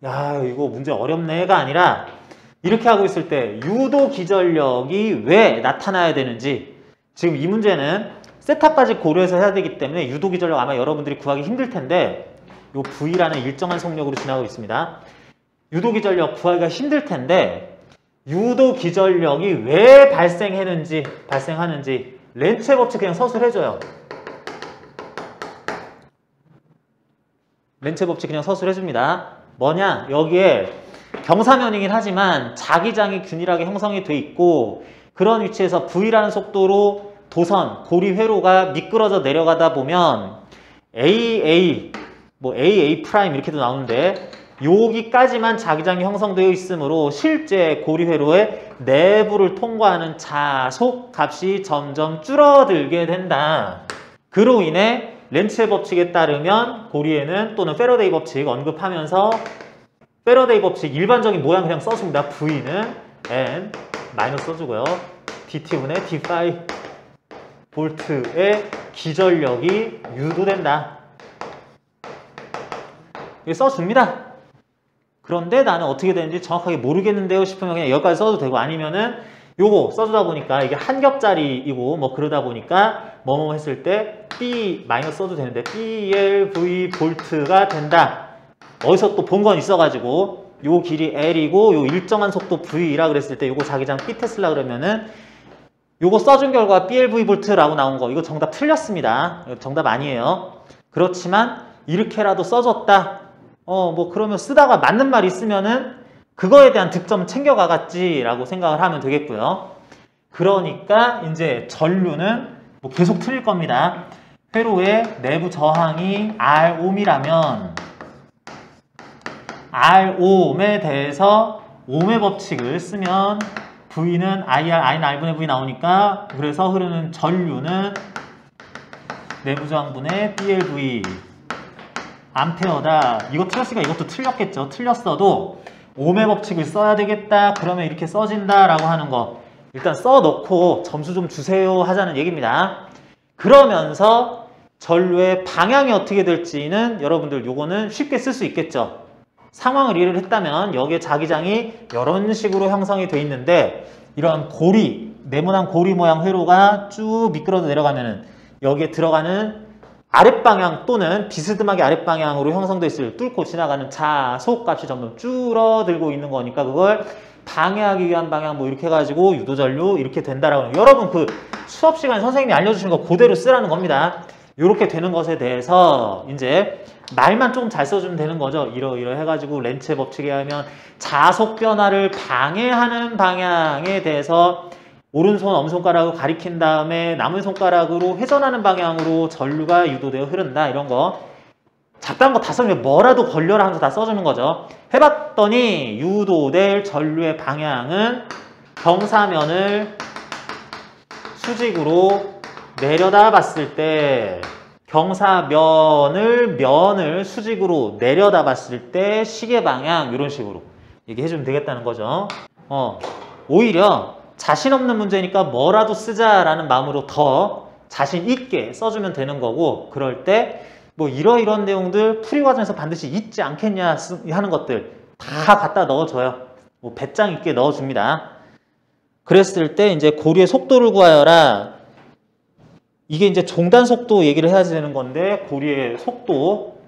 야 이거 문제 어렵네가 아니라 이렇게 하고 있을 때 유도 기전력이 왜 나타나야 되는지, 지금 이 문제는 세타까지 고려해서 해야 되기 때문에 유도 기전력 아마 여러분들이 구하기 힘들 텐데 요 V라는 일정한 속력으로 지나고 있습니다. 유도 기전력 구하기가 힘들 텐데 유도 기전력이 왜 발생하는지 렌츠의 법칙 그냥 서술해줘요. 렌츠의 법칙 그냥 서술해줍니다. 뭐냐, 여기에 경사면이긴 하지만 자기장이 균일하게 형성이 돼 있고 그런 위치에서 V라는 속도로 도선, 고리 회로가 미끄러져 내려가다 보면 AA, AA' 이렇게도 나오는데 여기까지만 자기장이 형성되어 있으므로 실제 고리 회로의 내부를 통과하는 자속 값이 점점 줄어들게 된다. 그로 인해 렌츠의 법칙에 따르면 고리에는, 또는 페러데이 법칙 언급하면서 페러데이 법칙 일반적인 모양 그냥 써줍니다. V는 N 마이너스 써주고요. DT분의 D5 볼트의 기전력이 유도된다. 이게 써줍니다. 그런데 나는 어떻게 되는지 정확하게 모르겠는데요 싶으면 그냥 여기까지 써도 되고, 아니면은 요거 써주다 보니까 이게 한 겹짜리이고 그러다 보니까 뭐뭐 했을 때 B 마이너스 써도 되는데 BLV 볼트가 된다. 어디서 또 본 건 있어가지고 요 길이 L이고 요 일정한 속도 V라 그랬을 때 요거 자기장 B 테슬라 그러면은 요거 써준 결과 BLV 볼트라고 나온 거, 이거 정답 틀렸습니다. 정답 아니에요. 그렇지만 이렇게라도 써줬다. 그러면 쓰다가 맞는 말 있으면은 그거에 대한 득점 챙겨가겠지라고 생각을 하면 되겠고요. 그러니까 이제 전류는 계속 틀릴 겁니다. 회로의 내부 저항이 Rohm이라면 Rohm에 대해서 ohm의 법칙을 쓰면 V는 I는 R분의 V 나오니까, 그래서 흐르는 전류는 내부 저항분의 BLV 암페어다. 이거 틀렸으니까 이것도 틀렸겠죠. 틀렸어도 ohm의 법칙을 써야 되겠다. 그러면 이렇게 써진다 라고 하는 거 일단 써놓고 점수 좀 주세요 하자는 얘기입니다. 그러면서 전류의 방향이 어떻게 될지는 여러분들 요거는 쉽게 쓸 수 있겠죠. 상황을 이해를 했다면 여기에 자기장이 이런 식으로 형성이 돼 있는데 이런 고리, 네모난 고리 모양 회로가 쭉 미끄러져 내려가면은 여기에 들어가는 아랫방향 또는 비스듬하게 아랫방향으로 형성돼 있을 뚫고 지나가는 자속 값이 점점 줄어들고 있는 거니까 그걸 방해하기 위한 방향 이렇게 해가지고 유도전류 이렇게 된다라고. 여러분 그 수업 시간에 선생님이 알려주신 거 그대로 쓰라는 겁니다. 이렇게 되는 것에 대해서 이제 말만 조금 잘 써주면 되는 거죠. 이러 해가지고 렌츠의 법칙에 의하면 자속 변화를 방해하는 방향에 대해서 오른손 엄손가락으로 가리킨 다음에 남은 손가락으로 회전하는 방향으로 전류가 유도되어 흐른다. 이런 거 작다는 거 다 써주면 뭐라도 걸려라 하면서 다 써주는 거죠. 해봤더니 유도될 전류의 방향은 경사면을 수직으로 내려다 봤을 때, 경사면을 수직으로 내려다 봤을 때 시계 방향 이런 식으로 얘기해주면 되겠다는 거죠. 오히려 자신 없는 문제니까 뭐라도 쓰자라는 마음으로 더 자신 있게 써주면 되는 거고, 그럴 때 이러이러한 내용들 풀이 과정에서 반드시 있지 않겠냐 하는 것들 다 갖다 넣어줘요. 배짱 있게 넣어줍니다. 그랬을 때 이제 고리의 속도를 구하여라. 이게 이제 종단 속도 얘기를 해야 되는 건데 고리의 속도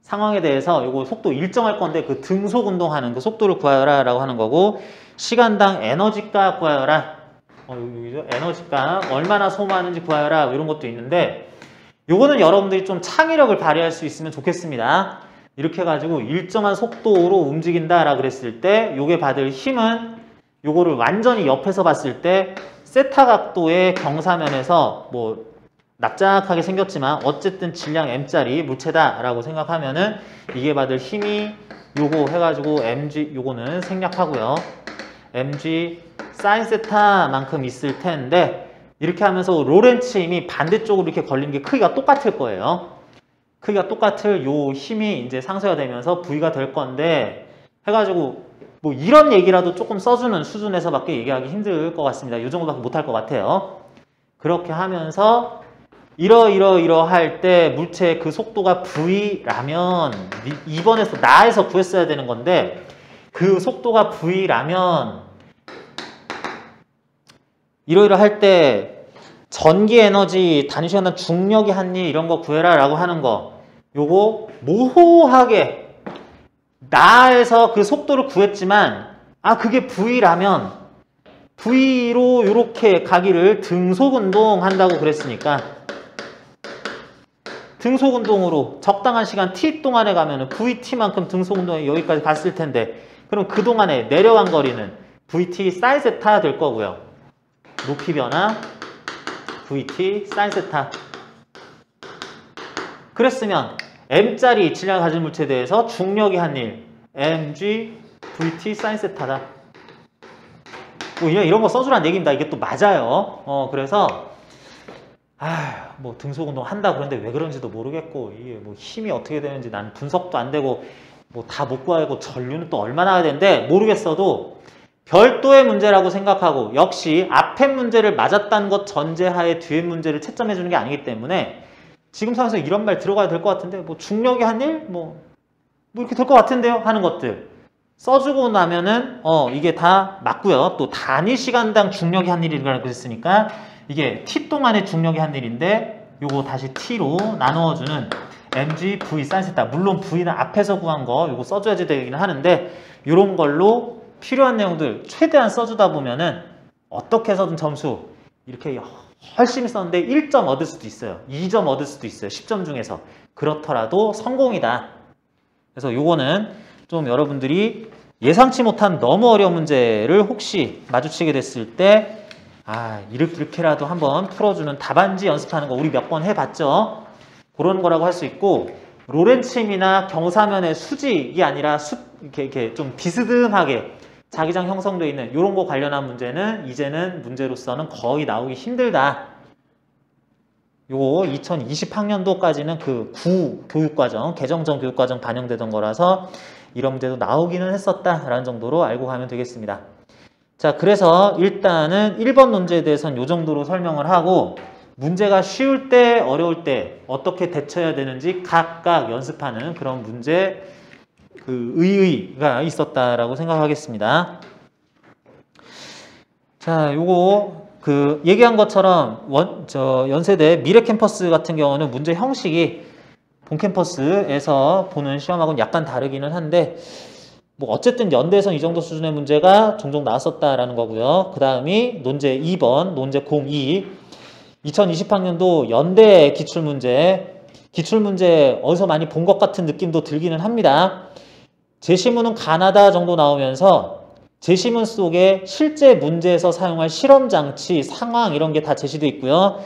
상황에 대해서 요거 속도 일정할 건데 그 등속 운동하는 그 속도를 구하여라 라고 하는 거고, 시간당 에너지값 구하여라. 여기죠. 에너지값 얼마나 소모하는지 구하여라 이런 것도 있는데, 요거는 여러분들이 좀 창의력을 발휘할 수 있으면 좋겠습니다. 이렇게 해가지고 일정한 속도로 움직인다라 그랬을 때 요게 받을 힘은 요거를 완전히 옆에서 봤을 때 세타 각도의 경사면에서 뭐 납작하게 생겼지만 어쨌든 질량 m짜리 물체다라고 생각하면은 이게 받을 힘이 요거 해가지고 mg 요거는 생략하고요. mg sin 세타만큼 있을 텐데 이렇게 하면서 로렌츠 힘이 반대쪽으로 이렇게 걸리는 게 크기가 똑같을 거예요. 크기가 똑같을 요 힘이 이제 상쇄가 되면서 V가 될 건데 해가지고 뭐 이런 얘기라도 조금 써주는 수준에서밖에 얘기하기 힘들 것 같습니다. 이 정도밖에 못할 것 같아요. 그렇게 하면서 이러할 때 물체의 그 속도가 V라면 2번에서 나에서 구했어야 되는 건데 그 속도가 V라면 이러할 때 전기 에너지 단위 시간 중력이 한 일 이런 거 구해라 라고 하는 거 요거 모호하게 나에서 그 속도를 구했지만 그게 V라면 V로 이렇게 가기를 등속운동 한다고 그랬으니까 등속운동으로 적당한 시간 t 동안에 가면은 VT만큼 등속운동이 여기까지 갔을 텐데 그럼 그동안에 내려간 거리는 VT sin 세타 될 거고요. 높이 변화 VT sin 세타. 그랬으면 m짜리 질량을 가진 물체에 대해서 중력이 한 일 mg VT sin 세타다. 뭐 이런 거 써주라는 얘기입니다. 이게 또 맞아요. 그래서 뭐 등속운동 한다 그런데 왜 그런지도 모르겠고 이게 뭐 힘이 어떻게 되는지 난 분석도 안 되고 뭐 다 못 구하고 전류는 또 얼마나 해야 되는데 모르겠어도 별도의 문제라고 생각하고 역시 앞에 문제를 맞았다는 것 전제하에 뒤에 문제를 채점해 주는 게 아니기 때문에 지금 상황에서 이런 말 들어가야 될 것 같은데 뭐 중력이 한 일? 뭐 이렇게 될 것 같은데요? 하는 것들 써주고 나면은 이게 다 맞고요. 또 단위 시간당 중력이 한 일이라고 그랬으니까 이게 t 동안의 중력이 한 일인데 요거 다시 t로 나누어주는 mg v sin 세타. 물론 v는 앞에서 구한 거 요거 써줘야지 되긴 하는데 요런 걸로 필요한 내용들 최대한 써주다 보면은 어떻게 해서든 점수 이렇게 열심히 썼는데 1점 얻을 수도 있어요. 2점 얻을 수도 있어요. 10점 중에서. 그렇더라도 성공이다. 그래서 요거는 좀 여러분들이 예상치 못한 너무 어려운 문제를 혹시 마주치게 됐을 때 이렇게라도 한번 풀어주는 답안지 연습하는 거 우리 몇 번 해봤죠? 그런 거라고 할 수 있고 로렌츠 힘이나 경사면의 수직이 아니라 이렇게 좀 비스듬하게 자기장 형성되어 있는 이런 거 관련한 문제는 이제는 문제로서는 거의 나오기 힘들다. 요거 2020학년도까지는 그 교육과정, 개정전 교육과정 반영되던 거라서 이런 문제도 나오기는 했었다라는 정도로 알고 가면 되겠습니다. 자, 그래서 일단은 1번 문제에 대해서는 이 정도로 설명을 하고 문제가 쉬울 때, 어려울 때 어떻게 대처해야 되는지 각각 연습하는 그런 문제 의의가 있었다라고 생각하겠습니다. 자, 요거 얘기한 것처럼 연세대 미래 캠퍼스 같은 경우는 문제 형식이 본 캠퍼스에서 보는 시험하고는 약간 다르기는 한데 뭐 어쨌든 연대에선 이 정도 수준의 문제가 종종 나왔었다라는 거고요. 그 다음이 논제 2번, 논제 02 2020학년도 연대 기출문제 어디서 많이 본 것 같은 느낌도 들기는 합니다. 제시문은 가나다 정도 나오면서 제시문 속에 실제 문제에서 사용할 실험장치, 상황 이런 게 다 제시되어 있고요.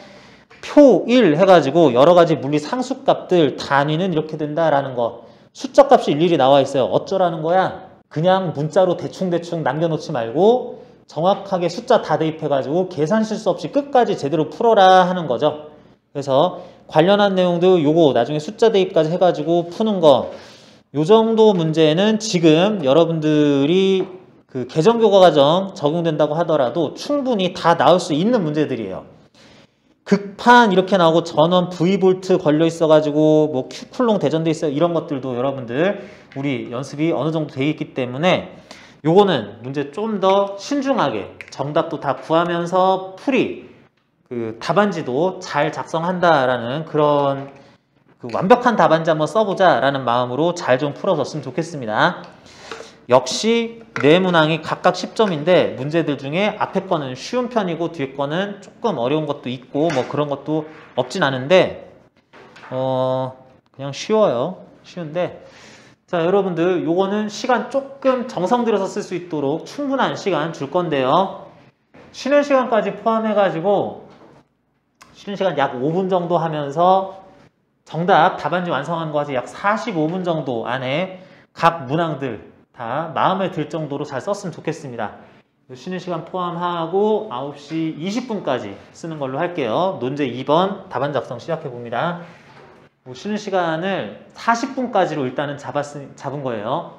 표 1 해가지고 여러 가지 물리 상수값들 단위는 이렇게 된다라는 거 숫자값이 일일이 나와 있어요. 어쩌라는 거야? 그냥 문자로 대충대충 남겨놓지 말고 정확하게 숫자 다 대입해가지고 계산 실수 없이 끝까지 제대로 풀어라 하는 거죠. 그래서 관련한 내용도 요거 나중에 숫자 대입까지 해가지고 푸는 거 요 정도 문제는 지금 여러분들이 그 개정교과 과정 적용된다고 하더라도 충분히 다 나올 수 있는 문제들이에요. 극판 이렇게 나오고 전원 V볼트 걸려 있어가지고 뭐 Q쿨롱 대전돼 있어요. 이런 것들도 여러분들 우리 연습이 어느 정도 돼 있기 때문에 요거는 문제 좀 더 신중하게 정답도 다 구하면서 풀이 답안지도 잘 작성한다라는 그런 완벽한 답안지 한번 써보자라는 마음으로 잘 좀 풀어줬으면 좋겠습니다. 역시 네 문항이 각각 10점인데 문제들 중에 앞에 거는 쉬운 편이고 뒤에 거는 조금 어려운 것도 있고 뭐 그런 것도 없진 않은데 그냥 쉬워요. 쉬운데, 자, 여러분들 요거는 시간 조금 정성 들여서 쓸 수 있도록 충분한 시간 줄 건데요. 쉬는 시간까지 포함해가지고 쉬는 시간 약 5분 정도 하면서 정답 답안지 완성하는 거까지 약 45분 정도 안에 각 문항들 다 마음에 들 정도로 잘 썼으면 좋겠습니다. 쉬는 시간 포함하고 9시 20분까지 쓰는 걸로 할게요. 논제 2번 답안 작성 시작해 봅니다. 쉬는 시간을 40분까지로 일단은 잡은 거예요.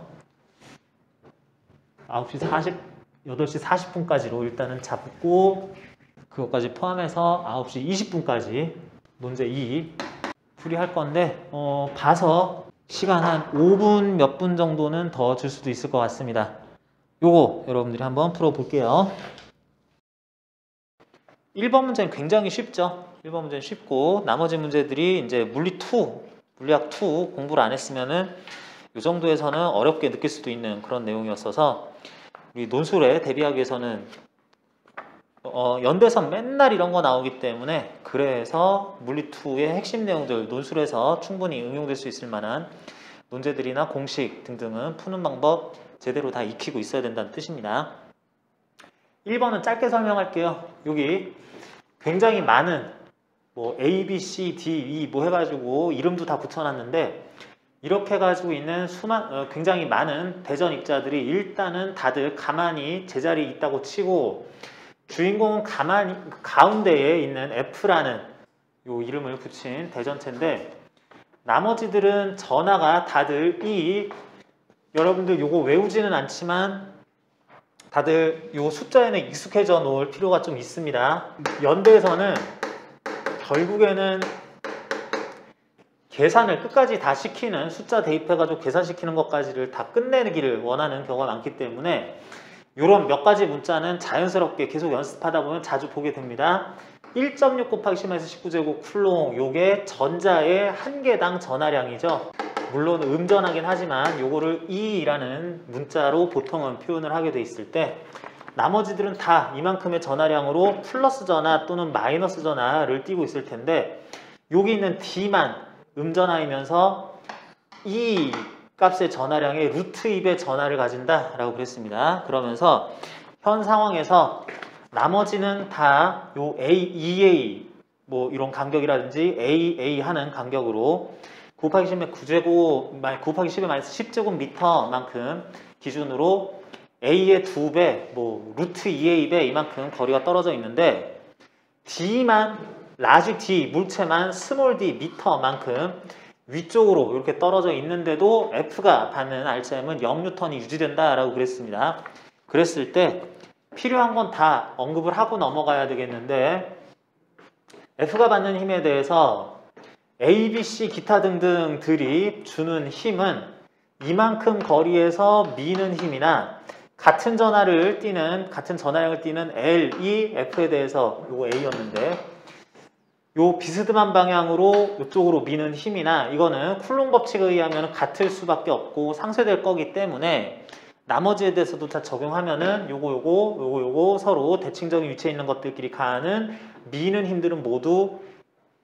8시 40분까지로 일단은 잡고 그것까지 포함해서 9시 20분까지 논제 2 풀이할 건데 봐서 시간 한 5분 몇 분 정도는 더 줄 수도 있을 것 같습니다. 요거 여러분들이 한번 풀어볼게요. 1번 문제는 굉장히 쉽죠. 1번 문제는 쉽고 나머지 문제들이 이제 물리학 2 공부를 안 했으면은 이 정도에서는 어렵게 느낄 수도 있는 그런 내용이었어서 우리 논술에 대비하기 위해서는 연대선 맨날 이런 거 나오기 때문에 그래서 물리2의 핵심 내용들 논술에서 충분히 응용될 수 있을 만한 문제들이나 공식 등등은 푸는 방법 제대로 다 익히고 있어야 된다는 뜻입니다. 1번은 짧게 설명할게요. 여기 굉장히 많은 뭐 A, B, C, D, E 뭐 해가지고 이름도 다 붙여놨는데 이렇게 가지고 있는 굉장히 많은 대전 입자들이 일단은 다들 가만히 제자리에 있다고 치고 주인공은 가만히 가운데에 있는 F라는 요 이름을 붙인 대전체인데 나머지들은 전하가 다들 여러분들 요거 외우지는 않지만 다들 요 숫자에는 익숙해져 놓을 필요가 좀 있습니다. 연대에서는 결국에는 계산을 끝까지 다 시키는 숫자 대입해가지고 계산시키는 것까지를 다 끝내기를 원하는 경우가 많기 때문에 이런 몇 가지 문자는 자연스럽게 계속 연습하다 보면 자주 보게 됩니다. 1.6 곱하기 10에서 19제곱 쿨롱 요게 전자의 한 개당 전하량이죠. 물론 음전하긴 하지만 요거를 E라는 문자로 보통은 표현을 하게 돼 있을 때 나머지들은 다 이만큼의 전하량으로 플러스 전하 또는 마이너스 전하를 띠고 있을 텐데 여기 있는 D만 음전하이면서 E 값의 전하량의 루트 2배 전하를 가진다 라고 그랬습니다. 그러면서 현 상황에서 나머지는 다 요 EA 뭐 이런 간격이라든지 AA 하는 간격으로 곱하기 10의 9제곱 곱하기 10의 마이너스 10제곱 미터만큼 기준으로 A의 2배 뭐 루트 2A배 이만큼 거리가 떨어져 있는데 D만 라지 D 물체만 스몰 D 미터만큼 위쪽으로 이렇게 떨어져 있는데도 F가 받는 RCM은 0뉴턴이 유지된다라고 그랬습니다. 그랬을 때 필요한 건 다 언급을 하고 넘어가야 되겠는데 F가 받는 힘에 대해서 A, B, C 기타 등등들이 주는 힘은 이만큼 거리에서 미는 힘이나 같은 전하량을 띠는 L, E, F에 대해서 요거 A였는데 요 비스듬한 방향으로 이쪽으로 미는 힘이나 이거는 쿨롱 법칙에 의하면 같을 수밖에 없고 상쇄될 거기 때문에 나머지에 대해서도 다 적용하면은 요거 서로 대칭적인 위치에 있는 것들끼리 가하는 미는 힘들은 모두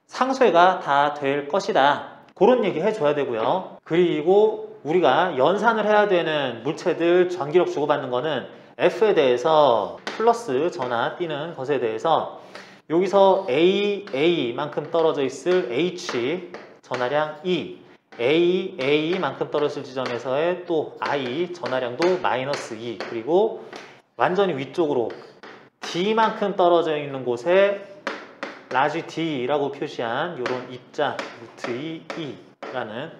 상쇄가 다 될 것이다. 그런 얘기 해줘야 되고요. 그리고 우리가 연산을 해야 되는 물체들 전기력 주고받는 거는 F에 대해서 플러스 전하 띄는 것에 대해서 여기서 A만큼 떨어져 있을 H 전하량 E, A만큼 떨어질 지점에서의 또 I 전하량도 마이너스 E, 그리고 완전히 위쪽으로 D만큼 떨어져 있는 곳에 라지 D라고 표시한 이런 입자 루트 2E라는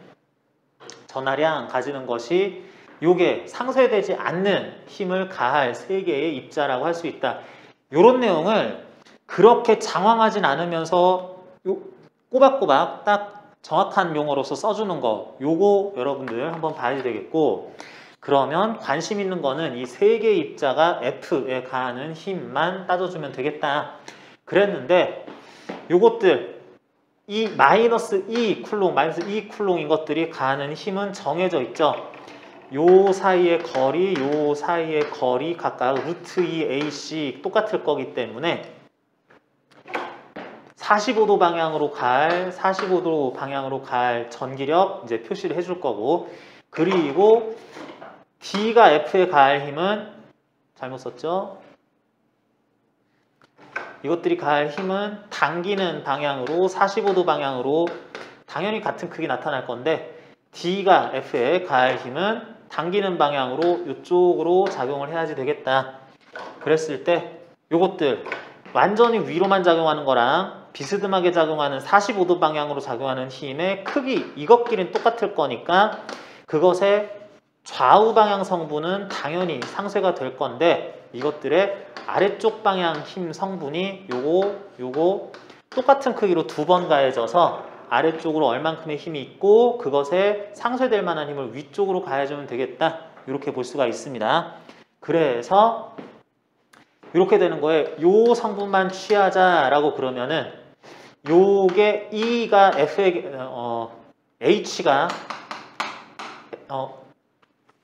전하량 가지는 것이 요게 상쇄되지 않는 힘을 가할 세 개의 입자라고 할 수 있다. 이런 내용을 그렇게 장황하진 않으면서 꼬박꼬박 딱 정확한 용어로서 써주는 거 요거 여러분들 한번 봐야 되겠고 그러면 관심 있는 거는 이 세 개의 입자가 F에 가하는 힘만 따져주면 되겠다 그랬는데 요것들 이 마이너스 2 쿨롱인 것들이 가하는 힘은 정해져 있죠. 요 사이의 거리 각각 루트 2AC 똑같을 거기 때문에 45도 방향으로 갈 전기력 이제 표시를 해줄 거고, 그리고 D가 F에 가할 힘은 잘못 썼죠? 이것들이 가할 힘은 당기는 방향으로 45도 방향으로 당연히 같은 크기 나타날 건데, D가 F에 가할 힘은 당기는 방향으로 이쪽으로 작용을 해야지 되겠다. 그랬을 때 요것들 완전히 위로만 작용하는 거랑 비스듬하게 작용하는 45도 방향으로 작용하는 힘의 크기, 이것끼리는 똑같을 거니까 그것의 좌우 방향 성분은 당연히 상쇄가 될 건데, 이것들의 아래쪽 방향 힘 성분이 요거 똑같은 크기로 두 번 가해져서 아래쪽으로 얼만큼의 힘이 있고 그것에 상쇄될 만한 힘을 위쪽으로 가해주면 되겠다. 이렇게 볼 수가 있습니다. 그래서 이렇게 되는 거예요. 요 성분만 취하자라고 그러면은 요게 E가 F에 H가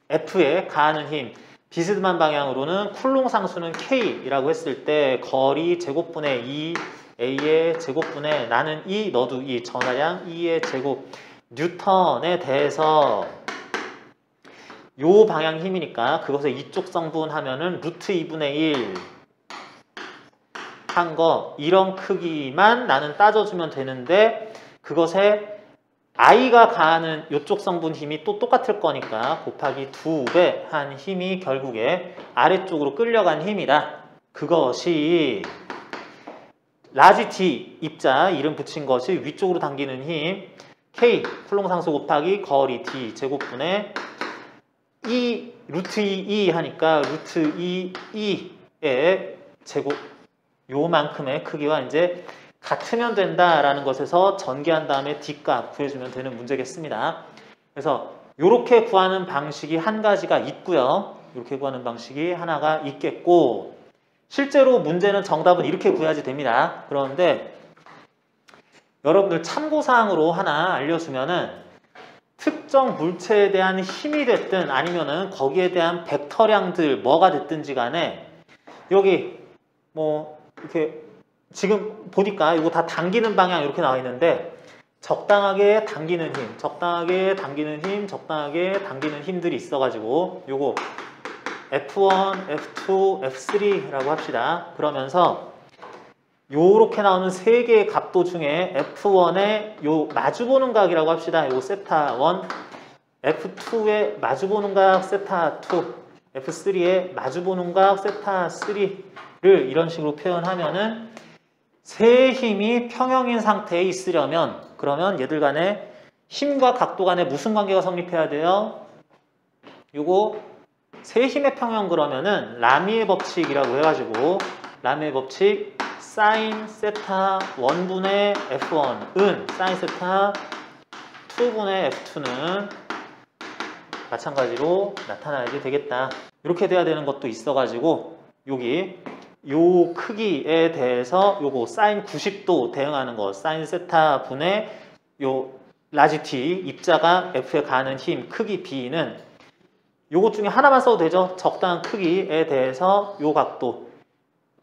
F에 가하는 힘, 비스듬한 방향으로는 쿨롱 상수는 K이라고 했을 때 거리 제곱분의 2 A의 제곱분의 나는 E, 너도 E, 전하량 E의 제곱 뉴턴에 대해서 요 방향 힘이니까 그것의 이쪽 성분 하면은 루트 2분의 1 한 거, 이런 크기만 나는 따져주면 되는데, 그것에 I가 가하는 이쪽 성분 힘이 또 똑같을 거니까 곱하기 2배 한 힘이 결국에 아래쪽으로 끌려간 힘이다. 그것이 라지 D 입자 이름 붙인 것이 위쪽으로 당기는 힘 K 쿨롱 상수 곱하기 거리 D 제곱분의 E 루트 2E 하니까 루트 2E의 제곱 요만큼의 크기와 이제 같으면 된다라는 것에서 전개한 다음에 D값 구해주면 되는 문제겠습니다. 그래서 이렇게 구하는 방식이 한 가지가 있고요. 이렇게 구하는 방식이 하나가 있겠고, 실제로 문제는 정답은 이렇게 구해야지 됩니다. 그런데 여러분들 참고사항으로 하나 알려주면은 특정 물체에 대한 힘이 됐든 아니면은 거기에 대한 벡터량들 뭐가 됐든지 간에 여기 뭐 이렇게 지금 보니까 이거 다 당기는 방향 이렇게 나와 있는데, 적당하게 당기는 힘, 적당하게 당기는 힘, 적당하게 당기는 힘들이 있어가지고 요거 F1, F2, F3라고 합시다. 그러면서 요렇게 나오는 세 개의 각도 중에 F1의 요 마주보는 각이라고 합시다. 요 세타 1, F2의 마주보는 각 세타 2, F3의 마주보는 각 세타 3를 이런 식으로 표현하면은 세 힘이 평형인 상태에 있으려면, 그러면 얘들 간에 힘과 각도 간에 무슨 관계가 성립해야 돼요? 요거 세 힘의 평형 그러면은 라미의 법칙이라고 해가지고, 라미의 법칙 사인 세타 1분의 F1은 사인 세타 2분의 F2는 마찬가지로 나타나야지 되겠다. 이렇게 돼야 되는 것도 있어가지고 여기 요 크기에 대해서 요거 사인 90도 대응하는 거, 사인 세타 분의 요 라지 t 입자가 F에 가는 힘 크기 B는 요것 중에 하나만 써도 되죠. 적당한 크기에 대해서 요 각도,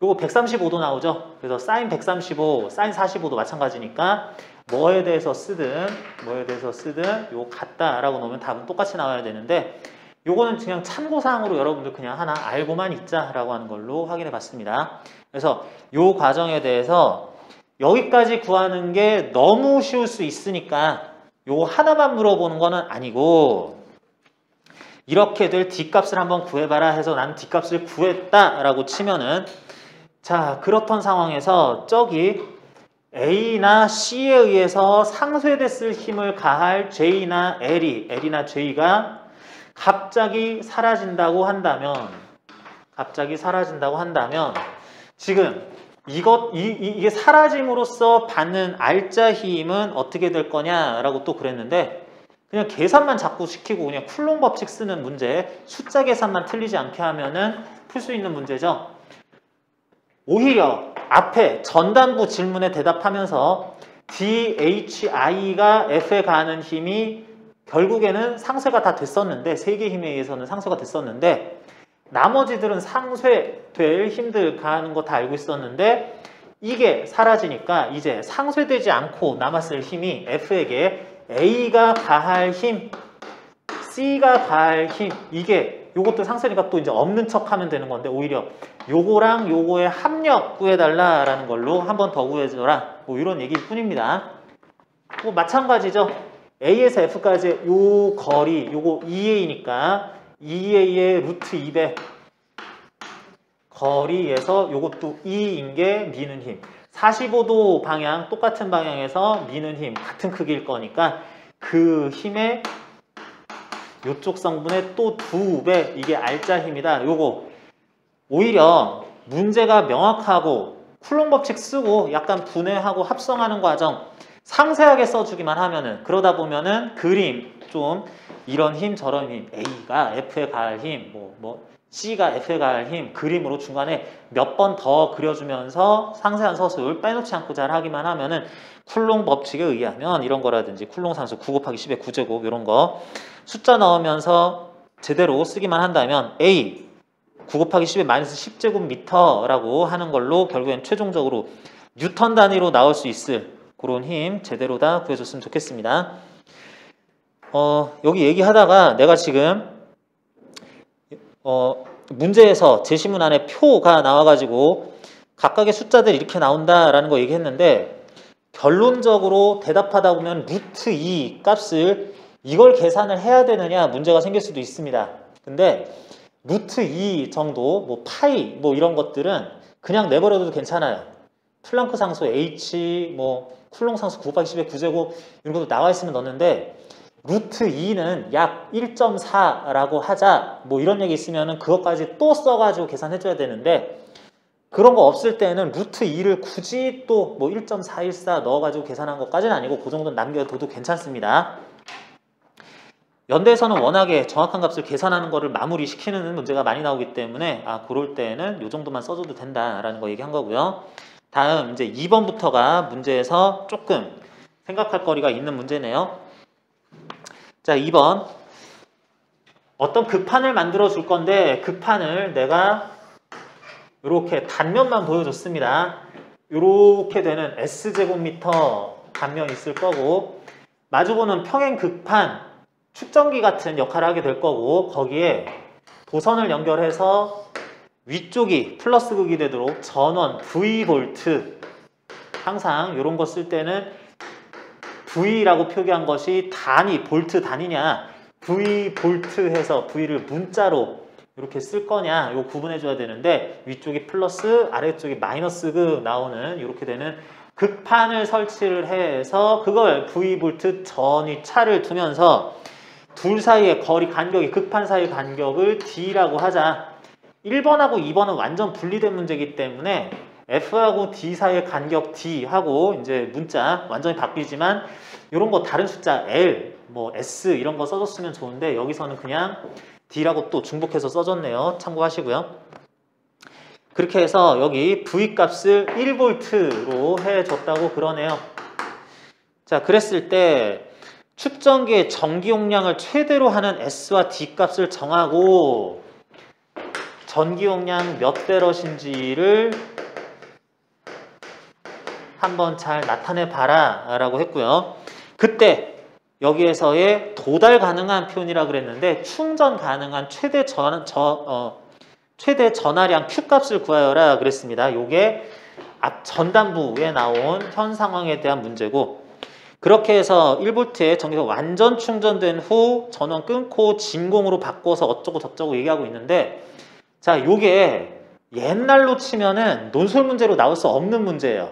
요거 135도 나오죠. 그래서 사인 135, 사인 45도 마찬가지니까 뭐에 대해서 쓰든 요 같다라고 놓으면 답은 똑같이 나와야 되는데, 요거는 그냥 참고사항으로 여러분들 그냥 하나 알고만 있자라고 하는 걸로 확인해 봤습니다. 그래서 요 과정에 대해서 여기까지 구하는 게 너무 쉬울 수 있으니까 요 하나만 물어보는 거는 아니고, 이렇게들 D값을 한번 구해봐라 해서 난 D값을 구했다라고 치면은, 자, 그렇던 상황에서 저기 A나 C에 의해서 상쇄됐을 힘을 가할 J나 L이나 J가 갑자기 사라진다고 한다면 지금 이게 사라짐으로써 받는 알짜 힘은 어떻게 될 거냐라고 또 그랬는데, 그냥 계산만 자꾸 시키고 그냥 쿨롱 법칙 쓰는 문제, 숫자 계산만 틀리지 않게 하면은 풀 수 있는 문제죠. 오히려 앞에 전단부 질문에 대답하면서 DHI가 F에 가하는 힘이 결국에는 상쇄가 다 됐었는데, 세 개 힘에 의해서는 상쇄가 됐었는데, 나머지들은 상쇄될 힘들 가하는 거 다 알고 있었는데 이게 사라지니까 이제 상쇄되지 않고 남았을 힘이 F에게 A가 가할 힘, C가 가할 힘, 이게 요것도 상쇄니까 또 이제 없는 척 하면 되는 건데 오히려 요거랑 요거의 합력 구해달라라는 걸로 한 번 더 구해줘라. 뭐 이런 얘기일 뿐입니다. 뭐 마찬가지죠. A에서 F까지 요 거리, 요거 2A니까 2A의 루트 2배 거리에서 요것도 2인 게 미는 힘. 45도 방향, 똑같은 방향에서 미는 힘, 같은 크기일 거니까 그 힘의 요쪽 성분의 또 2배, 이게 알짜 힘이다. 요거 오히려 문제가 명확하고 쿨롱 법칙 쓰고 약간 분해하고 합성하는 과정 상세하게 써주기만 하면은, 그러다 보면은 그림 좀 이런 힘 저런 힘, A가 F에 가할 힘, 뭐 C가 F에 가할 힘 그림으로 중간에 몇 번 더 그려주면서 상세한 서술 빼놓지 않고 잘 하기만 하면은 쿨롱 법칙에 의하면 이런 거라든지 쿨롱 산수 9 곱하기 10의 9제곱 이런 거 숫자 넣으면서 제대로 쓰기만 한다면 A 9 곱하기 10의 마이너스 10제곱미터라고 하는 걸로 결국엔 최종적으로 뉴턴 단위로 나올 수 있을 그런 힘 제대로 다 구해줬으면 좋겠습니다. 여기 얘기하다가 내가 지금 문제에서 제시문 안에 표가 나와가지고 각각의 숫자들이 이렇게 나온다라는 거 얘기했는데 결론적으로 대답하다 보면 루트 2 값을 이걸 계산을 해야 되느냐 문제가 생길 수도 있습니다. 근데 루트 2 정도, 뭐 파이 뭐 이런 것들은 그냥 내버려둬도 괜찮아요. 플랑크 상수 H, 뭐 쿨롱 상수 9 곱하기 10의 9제곱 이런 것도 나와 있으면 넣는데 루트 2는 약 1.4라고 하자 뭐 이런 얘기 있으면은 그것까지 또 써가지고 계산해줘야 되는데 그런 거 없을 때는 루트 2를 굳이 또 뭐 1.414 넣어가지고 계산한 것까지는 아니고 그 정도는 남겨둬도 괜찮습니다. 연대에서는 워낙에 정확한 값을 계산하는 거를 마무리시키는 문제가 많이 나오기 때문에 그럴 때는 이 정도만 써줘도 된다라는 거 얘기한 거고요. 다음 이제 2번부터가 문제에서 조금 생각할 거리가 있는 문제네요. 자, 2번. 어떤 극판을 만들어 줄 건데 극판을 내가 이렇게 단면만 보여줬습니다. 이렇게 되는 S제곱미터 단면이 있을 거고 마주보는 평행 극판 축전기 같은 역할을 하게 될 거고 거기에 도선을 연결해서 위쪽이 플러스 극이 되도록 전원 V볼트, 항상 이런 거 쓸 때는 V라고 표기한 것이 단위, 볼트 단위냐 V볼트 해서 V를 문자로 이렇게 쓸 거냐 이거 구분해 줘야 되는데 위쪽이 플러스 아래쪽이 마이너스 극 나오는 이렇게 되는 극판을 설치를 해서 그걸 V볼트 전위 차를 두면서 둘 사이의 거리 간격이 극판 사이 간격을 D라고 하자. 1번하고 2번은 완전 분리된 문제이기 때문에 F하고 D 사이의 간격 D하고 이제 문자 완전히 바뀌지만 이런 거 다른 숫자 L, 뭐 S 이런 거 써줬으면 좋은데 여기서는 그냥 D라고 또 중복해서 써줬네요. 참고하시고요. 그렇게 해서 여기 V 값을 1V로 해줬다고 그러네요. 자, 그랬을 때 축전기의 전기 용량을 최대로 하는 S와 D 값을 정하고 전기 용량 몇 배럿인지를 한번 잘 나타내 봐라 라고 했고요. 그때 여기에서의 도달 가능한 표현이라 그랬는데 충전 가능한 최대 전하량 Q 값을 구하여라 그랬습니다. 요게 앞 전단부에 나온 현 상황에 대한 문제고 그렇게 해서 1V에 전기가 완전 충전된 후 전원 끊고 진공으로 바꿔서 어쩌고 저쩌고 얘기하고 있는데 자, 요게 옛날로 치면은 논술 문제로 나올 수 없는 문제예요.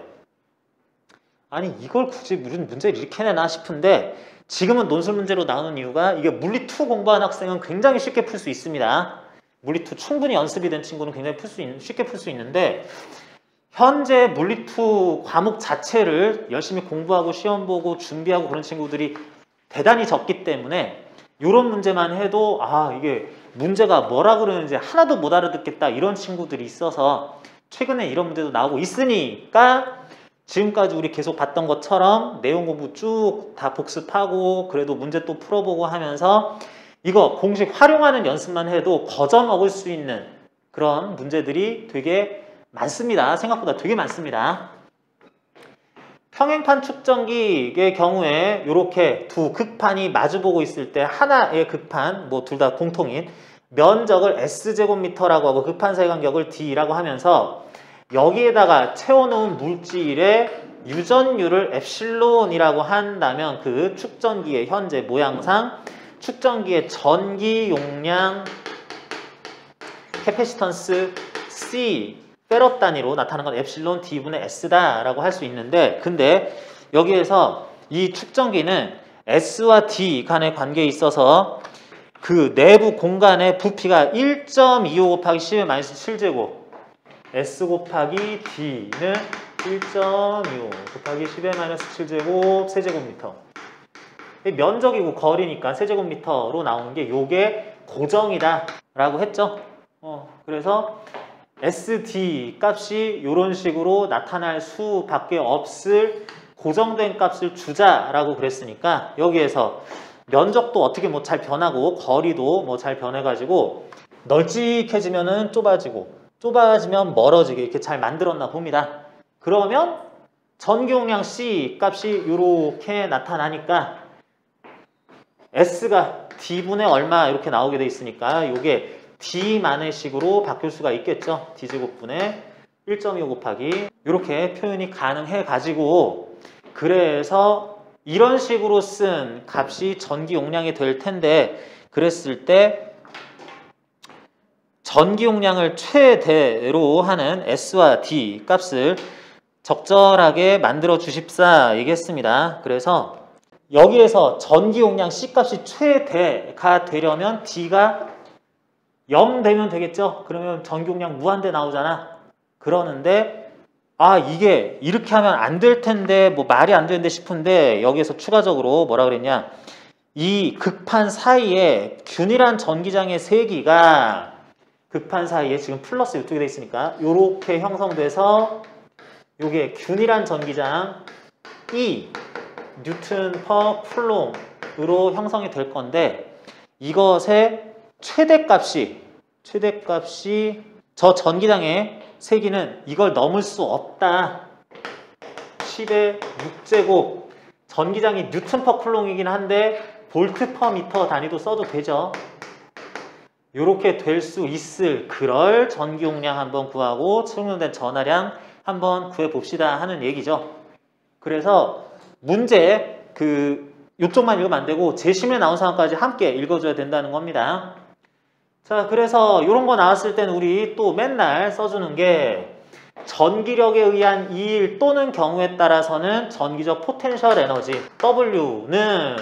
아니 이걸 굳이 무슨 문제를 이렇게 내나 싶은데 지금은 논술 문제로 나오는 이유가 이게 물리2 공부한 학생은 굉장히 쉽게 풀 수 있습니다. 물리2 충분히 연습이 된 친구는 굉장히 쉽게 풀 수 있는데 현재 물리2 과목 자체를 열심히 공부하고 시험 보고 준비하고 그런 친구들이 대단히 적기 때문에 이런 문제만 해도 이게 문제가 뭐라 그러는지 하나도 못 알아듣겠다 이런 친구들이 있어서 최근에 이런 문제도 나오고 있으니까 지금까지 우리 계속 봤던 것처럼 내용 공부 쭉 다 복습하고 그래도 문제 또 풀어보고 하면서 이거 공식 활용하는 연습만 해도 거저 먹을 수 있는 그런 문제들이 되게 많습니다. 생각보다 되게 많습니다. 평행판 축전기의 경우에 이렇게 두 극판이 마주보고 있을 때 하나의 극판, 뭐 둘 다 공통인 면적을 S제곱미터라고 하고 극판 사이 간격을 D라고 하면서 여기에다가 채워놓은 물질의 유전율을 엡실론이라고 한다면 그 축전기의 현재 모양상 축전기의 전기 용량 캐패시턴스 C 페럿 단위로 나타나는 건 엡실론 D분의 S다라고 할 수 있는데, 근데 여기에서 이 축전기는 S와 D 간의 관계에 있어서 그 내부 공간의 부피가 1.25 곱하기 10의 마이너스 7제곱 S 곱하기 D는 1.25 곱하기 10의 마이너스 7제곱 세제곱미터. 면적이고 거리니까 세제곱미터로 나오는 게 요게 고정이다 라고 했죠. 그래서 SD 값이 이런 식으로 나타날 수밖에 없을 고정된 값을 주자라고 그랬으니까 여기에서 면적도 어떻게 뭐 잘 변하고 거리도 뭐 잘 변해가지고 널찍해지면은 좁아지고 좁아지면 멀어지게 이렇게 잘 만들었나 봅니다. 그러면 전기 용량 C 값이 이렇게 나타나니까 S가 D분의 얼마 이렇게 나오게 돼 있으니까 이게 D만의 식으로 바뀔 수가 있겠죠. D제곱분의 1.25 곱하기 이렇게 표현이 가능해 가지고 그래서 이런 식으로 쓴 값이 전기 용량이 될 텐데 그랬을 때 전기 용량을 최대로 하는 S와 D 값을 적절하게 만들어 주십사 얘기했습니다. 그래서 여기에서 전기 용량 C 값이 최대가 되려면 D가 0 되면 되겠죠? 그러면 전기 용량 무한대 나오잖아. 그러는데 이게 이렇게 하면 안 될 텐데 뭐 말이 안 되는데 싶은데 여기에서 추가적으로 뭐라 그랬냐, 이 극판 사이에 균일한 전기장의 세기가 극판 사이에 지금 플러스 이쪽에 돼 있으니까 이렇게 형성돼서 이게 균일한 전기장 E 뉴튼 퍼 쿨롱으로 형성이 될 건데 이것의 최대값이 저 전기장의 세기는 이걸 넘을 수 없다. 10의 6제곱 전기장이 뉴튼 퍼 쿨롱이긴 한데 볼트 퍼 미터 단위도 써도 되죠. 이렇게 될 수 있을 그럴 전기 용량 한번 구하고 측정된 전하량 한번 구해 봅시다 하는 얘기죠. 그래서 문제 요쪽만 읽으면 안 되고 제시문에 나온 상황까지 함께 읽어줘야 된다는 겁니다. 자, 그래서 이런 거 나왔을 때는 우리 또 맨날 써주는 게 전기력에 의한 이일 또는 경우에 따라서는 전기적 포텐셜 에너지 W는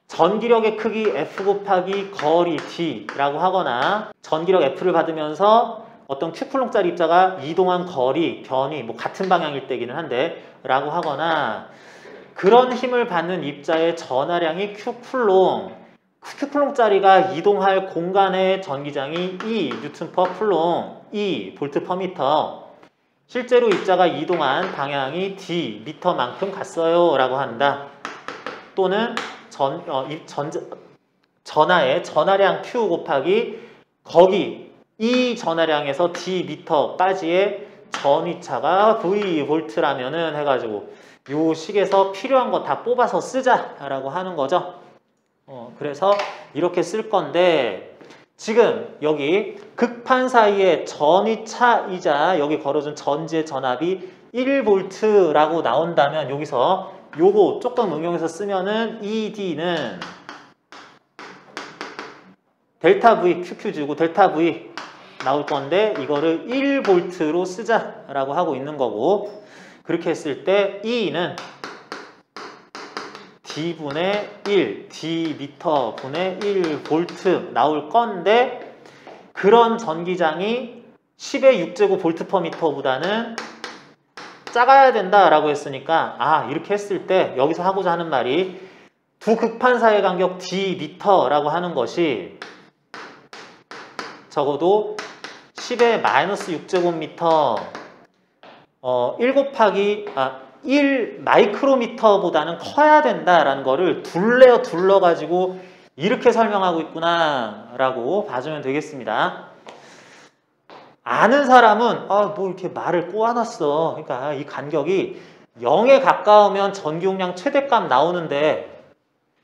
전기력의 크기 F 곱하기 거리 D라고 하거나 전기력 F를 받으면서 어떤 Q쿨롱짜리 입자가 이동한 거리, 변이 뭐 같은 방향일 때기는 한데 라고 하거나 그런 힘을 받는 입자의 전하량이 Q쿨롱짜리가 이동할 공간의 전기장이 E 뉴튼 퍼 쿨롱, E 볼트 퍼 미터 실제로 입자가 이동한 방향이 D 미터만큼 갔어요 라고 한다. 또는 전하의 전하량 Q 곱하기 거기 이 전하량에서 D 미터까지의 전위차가 V 볼트라면은 해가지고 요 식에서 필요한 거 다 뽑아서 쓰자라고 하는 거죠. 그래서 이렇게 쓸 건데 지금 여기 극판 사이의 전위차이자 여기 걸어준 전지의 전압이 1V라고 나온다면 여기서 요거 조금 응용해서 쓰면은 ED는 델타 V QQ 주고 델타 V 나올 건데 이거를 1V로 쓰자라고 하고 있는 거고 그렇게 했을 때 E는 D분의 1, D 미터 분의 1V 나올 건데 그런 전기장이 10의 6제곱 볼트 퍼 미터보다는 작아야 된다라고 했으니까 이렇게 했을 때 여기서 하고자 하는 말이 두 극판 사이의 간격 D 미터라고 하는 것이 적어도 10의 마이너스 6제곱미터 1 마이크로미터보다는 커야 된다라는 거를 둘러가지고 이렇게 설명하고 있구나 라고 봐주면 되겠습니다. 아는 사람은 뭐 이렇게 말을 꼬아놨어. 그러니까 이 간격이 0에 가까우면 전기용량 최대값 나오는데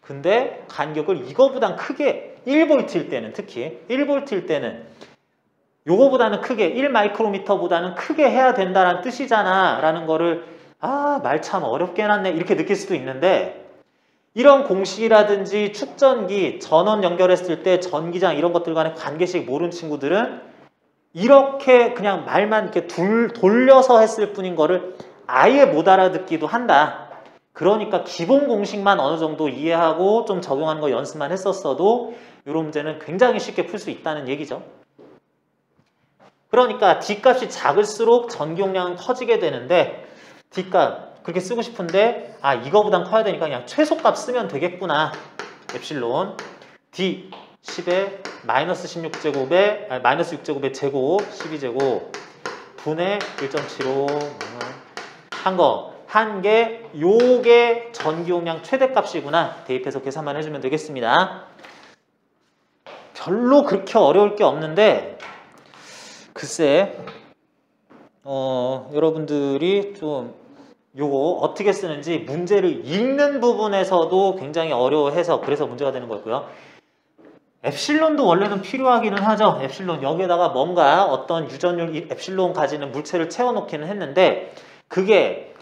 근데 간격을 이거보단 크게 1V일 때는 특히 1V일 때는 요거보다는 크게 1마이크로미터보다는 크게 해야 된다는 뜻이잖아 라는 거를 말 참 어렵게 해놨네 이렇게 느낄 수도 있는데 이런 공식이라든지 축전기, 전원 연결했을 때 전기장 이런 것들 간의 관계식 모르는 친구들은 이렇게 그냥 말만 이렇게 돌려서 했을 뿐인 거를 아예 못 알아듣기도 한다. 그러니까 기본 공식만 어느 정도 이해하고 좀 적용하는 거 연습만 했었어도 이런 문제는 굉장히 쉽게 풀 수 있다는 얘기죠. 그러니까 D값이 작을수록 전기용량은 커지게 되는데 D값 그렇게 쓰고 싶은데 이거보단 커야 되니까 그냥 최소값 쓰면 되겠구나. 엡실론 D 10에 마이너스 16제곱에 마이너스 6제곱의 제곱 12제곱 분의 1.75 한 개 요게 전기용량 최대값이구나. 대입해서 계산만 해주면 되겠습니다. 별로 그렇게 어려울 게 없는데 글쎄 여러분들이 좀 요거 어떻게 쓰는지 문제를 읽는 부분에서도 굉장히 어려워해서 그래서 문제가 되는 거고요. 엡실론도 원래는 필요하기는 하죠. 엡실론 여기에다가 뭔가 어떤 유전율 엡실론 가지는 물체를 채워놓기는 했는데 그게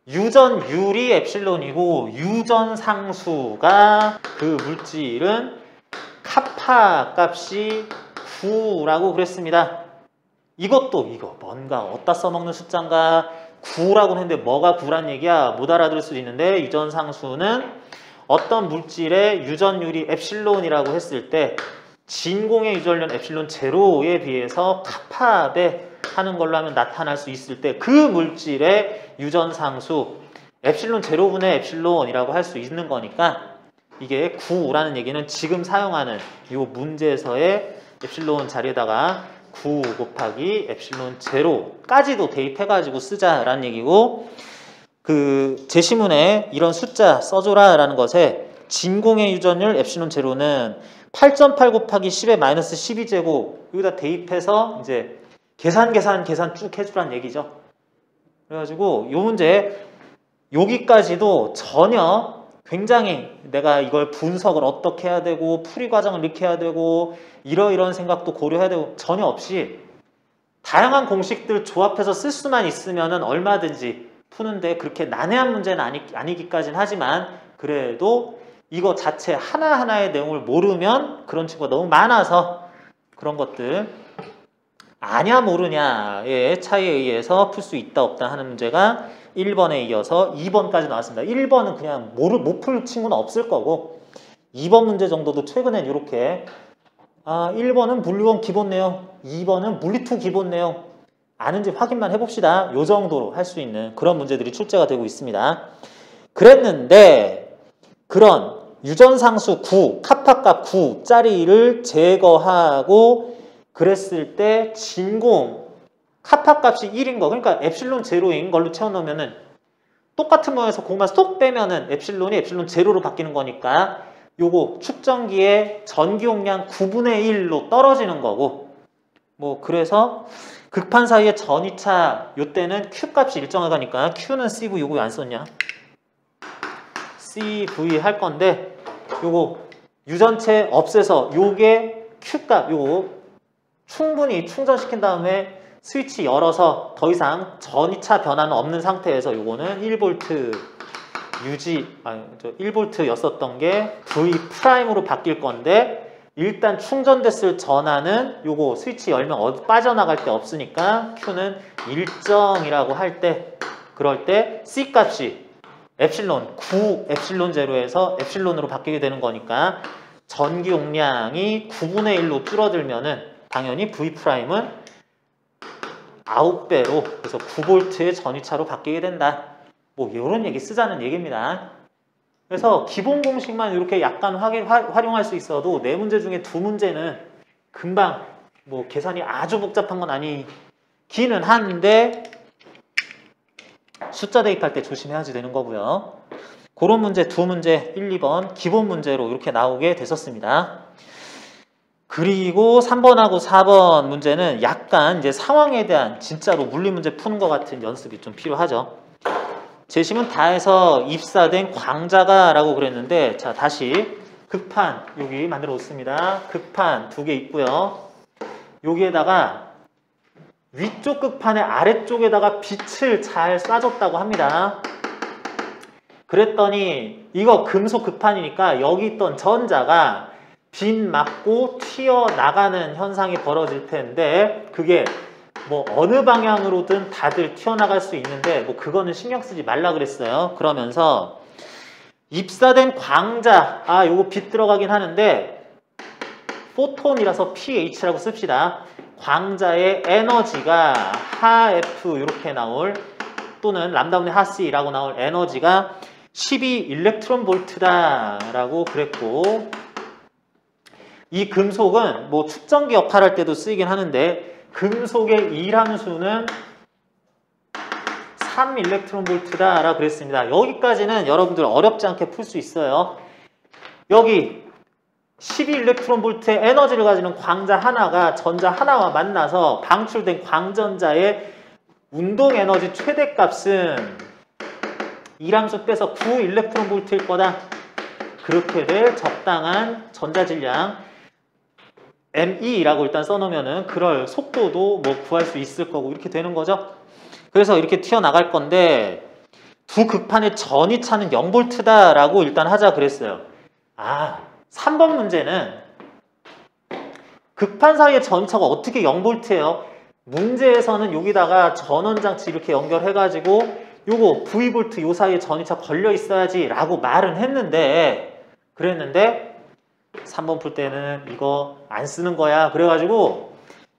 유전율이 엡실론이고 유전상수가 그 물질은 카파 값이 9라고 그랬습니다. 이것도 뭔가 어디다 써먹는 숫자인가 9라고 했는데 뭐가 9란 얘기야? 못 알아들을 수도 있는데 유전상수는 어떤 물질의 유전율이 엡실론이라고 했을 때 진공의 유전율 엡실론 제로에 비해서 카파배 하는 걸로 하면 나타날 수 있을 때 그 물질의 유전상수 엡실론 제로분의 엡실론이라고 할 수 있는 거니까 이게 9라는 얘기는 지금 사용하는 이 문제에서의 엡실론 자리에다가 9 곱하기 엡실론 제로까지도 대입해가지고 쓰자라는 얘기고 그 제시문에 이런 숫자 써줘라 라는 것에 진공의 유전율 엡실론 제로는 8.8 곱하기 10의 마이너스 12제곱 여기다 대입해서 이제 계산 쭉 해주라는 얘기죠. 그래가지고 이 문제 여기까지도 전혀 굉장히 내가 이걸 분석을 어떻게 해야 되고 풀이 과정을 이렇게 해야 되고 이러이러한 생각도 고려해야 되고 전혀 없이 다양한 공식들 조합해서 쓸 수만 있으면 얼마든지 푸는데 그렇게 난해한 문제는 아니기까지는 하지만 그래도 이거 자체 하나하나의 내용을 모르면 그런 친구가 너무 많아서 그런 것들 아냐 모르냐의 차이에 의해서 풀 수 있다 없다 하는 문제가 1번에 이어서 2번까지 나왔습니다. 1번은 그냥 못 풀 친구는 없을 거고 2번 문제 정도도 최근엔 이렇게 1번은 물리원 기본 내용 2번은 물리2 기본 내용 아는지 확인만 해봅시다. 요 정도로 할 수 있는 그런 문제들이 출제가 되고 있습니다. 그랬는데 그런 유전상수 9, 카파값 9짜리를 제거하고 그랬을 때 진공 카파값이 1인 거 그러니까 엡실론 제로인 걸로 채워놓으면은 똑같은 모양에서 공만 쏙 빼면은 엡실론이 엡실론 제로로 바뀌는 거니까 요거 축전기의 전기용량 9분의 1로 떨어지는 거고 뭐 그래서 극판 사이에 전이차 요때는 Q 값이 일정하니까 Q는 CV 요거 왜 안 썼냐? CV 할 건데 요거 유전체 없애서 요게 Q 값 요거 충분히 충전시킨 다음에 스위치 열어서 더 이상 전이차 변화는 없는 상태에서 요거는 1V 유지 1V였었던 게 V'으로 바뀔 건데 일단 충전됐을 전압은 요거 스위치 열면 어디 빠져나갈 데 없으니까 Q는 일정이라고 할 때 그럴 때 C 값이 엡실론 9 엡실론 제로에서 엡실론으로 바뀌게 되는 거니까 전기 용량이 9분의 1로 줄어들면은 당연히 V'은 9배로 그래서 9V의 전위차로 바뀌게 된다. 뭐 이런 얘기 쓰자는 얘기입니다. 그래서 기본 공식만 이렇게 약간 활용할 수 있어도 네 문제 중에 두 문제는 금방 뭐 계산이 아주 복잡한 건 아니기는 한데 숫자 대입할 때 조심해야지 되는 거고요. 그런 문제 두 문제 1, 2번 기본 문제로 이렇게 나오게 됐었습니다. 그리고 3번하고 4번 문제는 약간 이제 상황에 대한 진짜로 물리 문제 푸는 것 같은 연습이 좀 필요하죠. 재심은 다해서 입사된 광자가 라고 그랬는데, 자, 다시 극판 여기 만들어 놓습니다. 극판 두 개 있고요. 여기에다가 위쪽 극판의 아래쪽에다가 빛을 잘 쏴줬다고 합니다. 그랬더니 이거 금속 극판이니까 여기 있던 전자가 빛 맞고 튀어나가는 현상이 벌어질 텐데, 그게 뭐 어느 방향으로든 다들 튀어나갈 수 있는데 뭐 그거는 신경 쓰지 말라 그랬어요. 그러면서 입사된 광자, 요거 빛 들어가긴 하는데 포톤이라서 PH라고 씁시다. 광자의 에너지가 하F 이렇게 나올, 또는 람다분의 하C라고 나올 에너지가 12 일렉트론 볼트다 라고 그랬고, 이 금속은 뭐 축전기 역할할 때도 쓰이긴 하는데 금속의 일함수는 3 일렉트론 볼트다 라고 그랬습니다. 여기까지는 여러분들 어렵지 않게 풀 수 있어요. 여기 12 일렉트론 볼트의 에너지를 가지는 광자 하나가 전자 하나와 만나서 방출된 광전자의 운동 에너지 최대값은 일함수 빼서 9 일렉트론 볼트일 거다. 그렇게 될 적당한 전자질량 ME라고 일단 써놓으면은 그럴 속도도 뭐 구할 수 있을 거고 이렇게 되는 거죠. 그래서 이렇게 튀어나갈 건데 두 극판의 전위차는 0볼트다 라고 일단 하자 그랬어요. 3번 문제는 극판 사이의 전위차가 어떻게 0볼트예요? 문제에서는 여기다가 전원장치 이렇게 연결해가지고 요거 V볼트 요 사이에 전위차 걸려 있어야지 라고 말은 했는데, 그랬는데 3번 풀 때는 이거 안 쓰는 거야. 그래가지고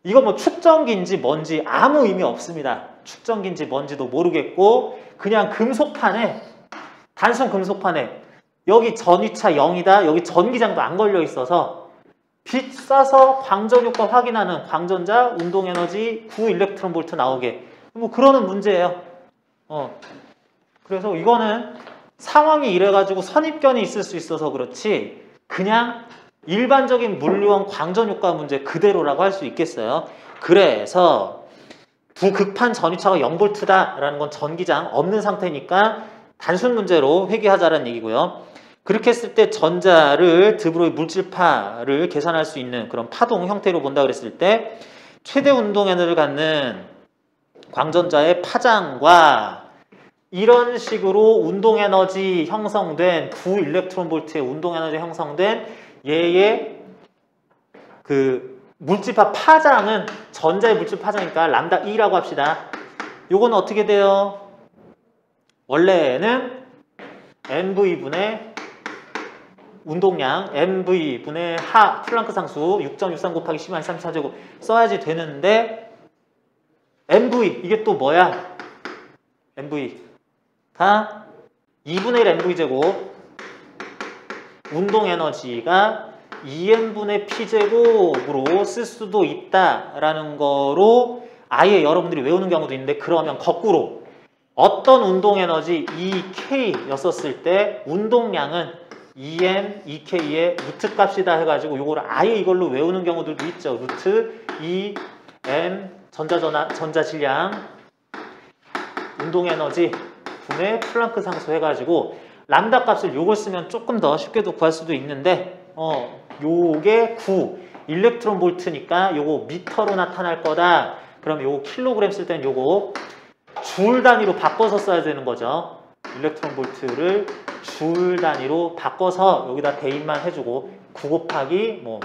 이거 뭐 축전기인지 뭔지 아무 의미 없습니다. 축전기인지 뭔지도 모르겠고 그냥 금속판에, 단순 금속판에 여기 전위차 0이다. 여기 전기장도 안 걸려 있어서 빛 쏴서 광전 효과 확인하는 광전자 운동 에너지 9 일렉트론 볼트 나오게, 뭐 그러는 문제예요. 그래서 이거는 상황이 이래가지고 선입견이 있을 수 있어서 그렇지 그냥 일반적인 물리원 광전효과 문제 그대로라고 할 수 있겠어요. 그래서 두 극판 전위차가 0볼트다 라는 건 전기장 없는 상태니까 단순 문제로 회귀하자라는 얘기고요. 그렇게 했을 때 전자를 드브로이 물질파를 계산할 수 있는 그런 파동 형태로 본다 그랬을 때 최대 운동 에너지를 갖는 광전자의 파장과 이런 식으로 운동 에너지 형성된 9 일렉트론 볼트의 운동 에너지 형성된 얘의 그 물질파 파장은 전자의 물질 파장이니까 람다 E라고 합시다. 요거는 어떻게 돼요? 원래는 mv분의 운동량 mv분의 하 플랑크 상수 6.63 곱하기 10-34제곱 써야지 되는데 mv 이게 또 뭐야? mv가 2분의 1 mv제곱 운동 에너지가 2n분의 p제곱으로 쓸 수도 있다라는 거로 아예 여러분들이 외우는 경우도 있는데, 그러면 거꾸로 어떤 운동 에너지 2k였었을 때 운동량은 2m, 2k의 루트 값이다 해가지고 요거를 아예 이걸로 외우는 경우들도 있죠. 루트 2m 전자질량 운동 에너지 분의 플랑크 상수 해가지고 람다 값을 요걸 쓰면 조금 더 쉽게도 구할 수도 있는데 요게 9 일렉트론 볼트니까 요거 미터로 나타날 거다. 그럼 요거 킬로그램 쓸 때는 요거 줄 단위로 바꿔서 써야 되는 거죠. 일렉트론 볼트를 줄 단위로 바꿔서 여기다 대입만 해주고 9 곱하기 뭐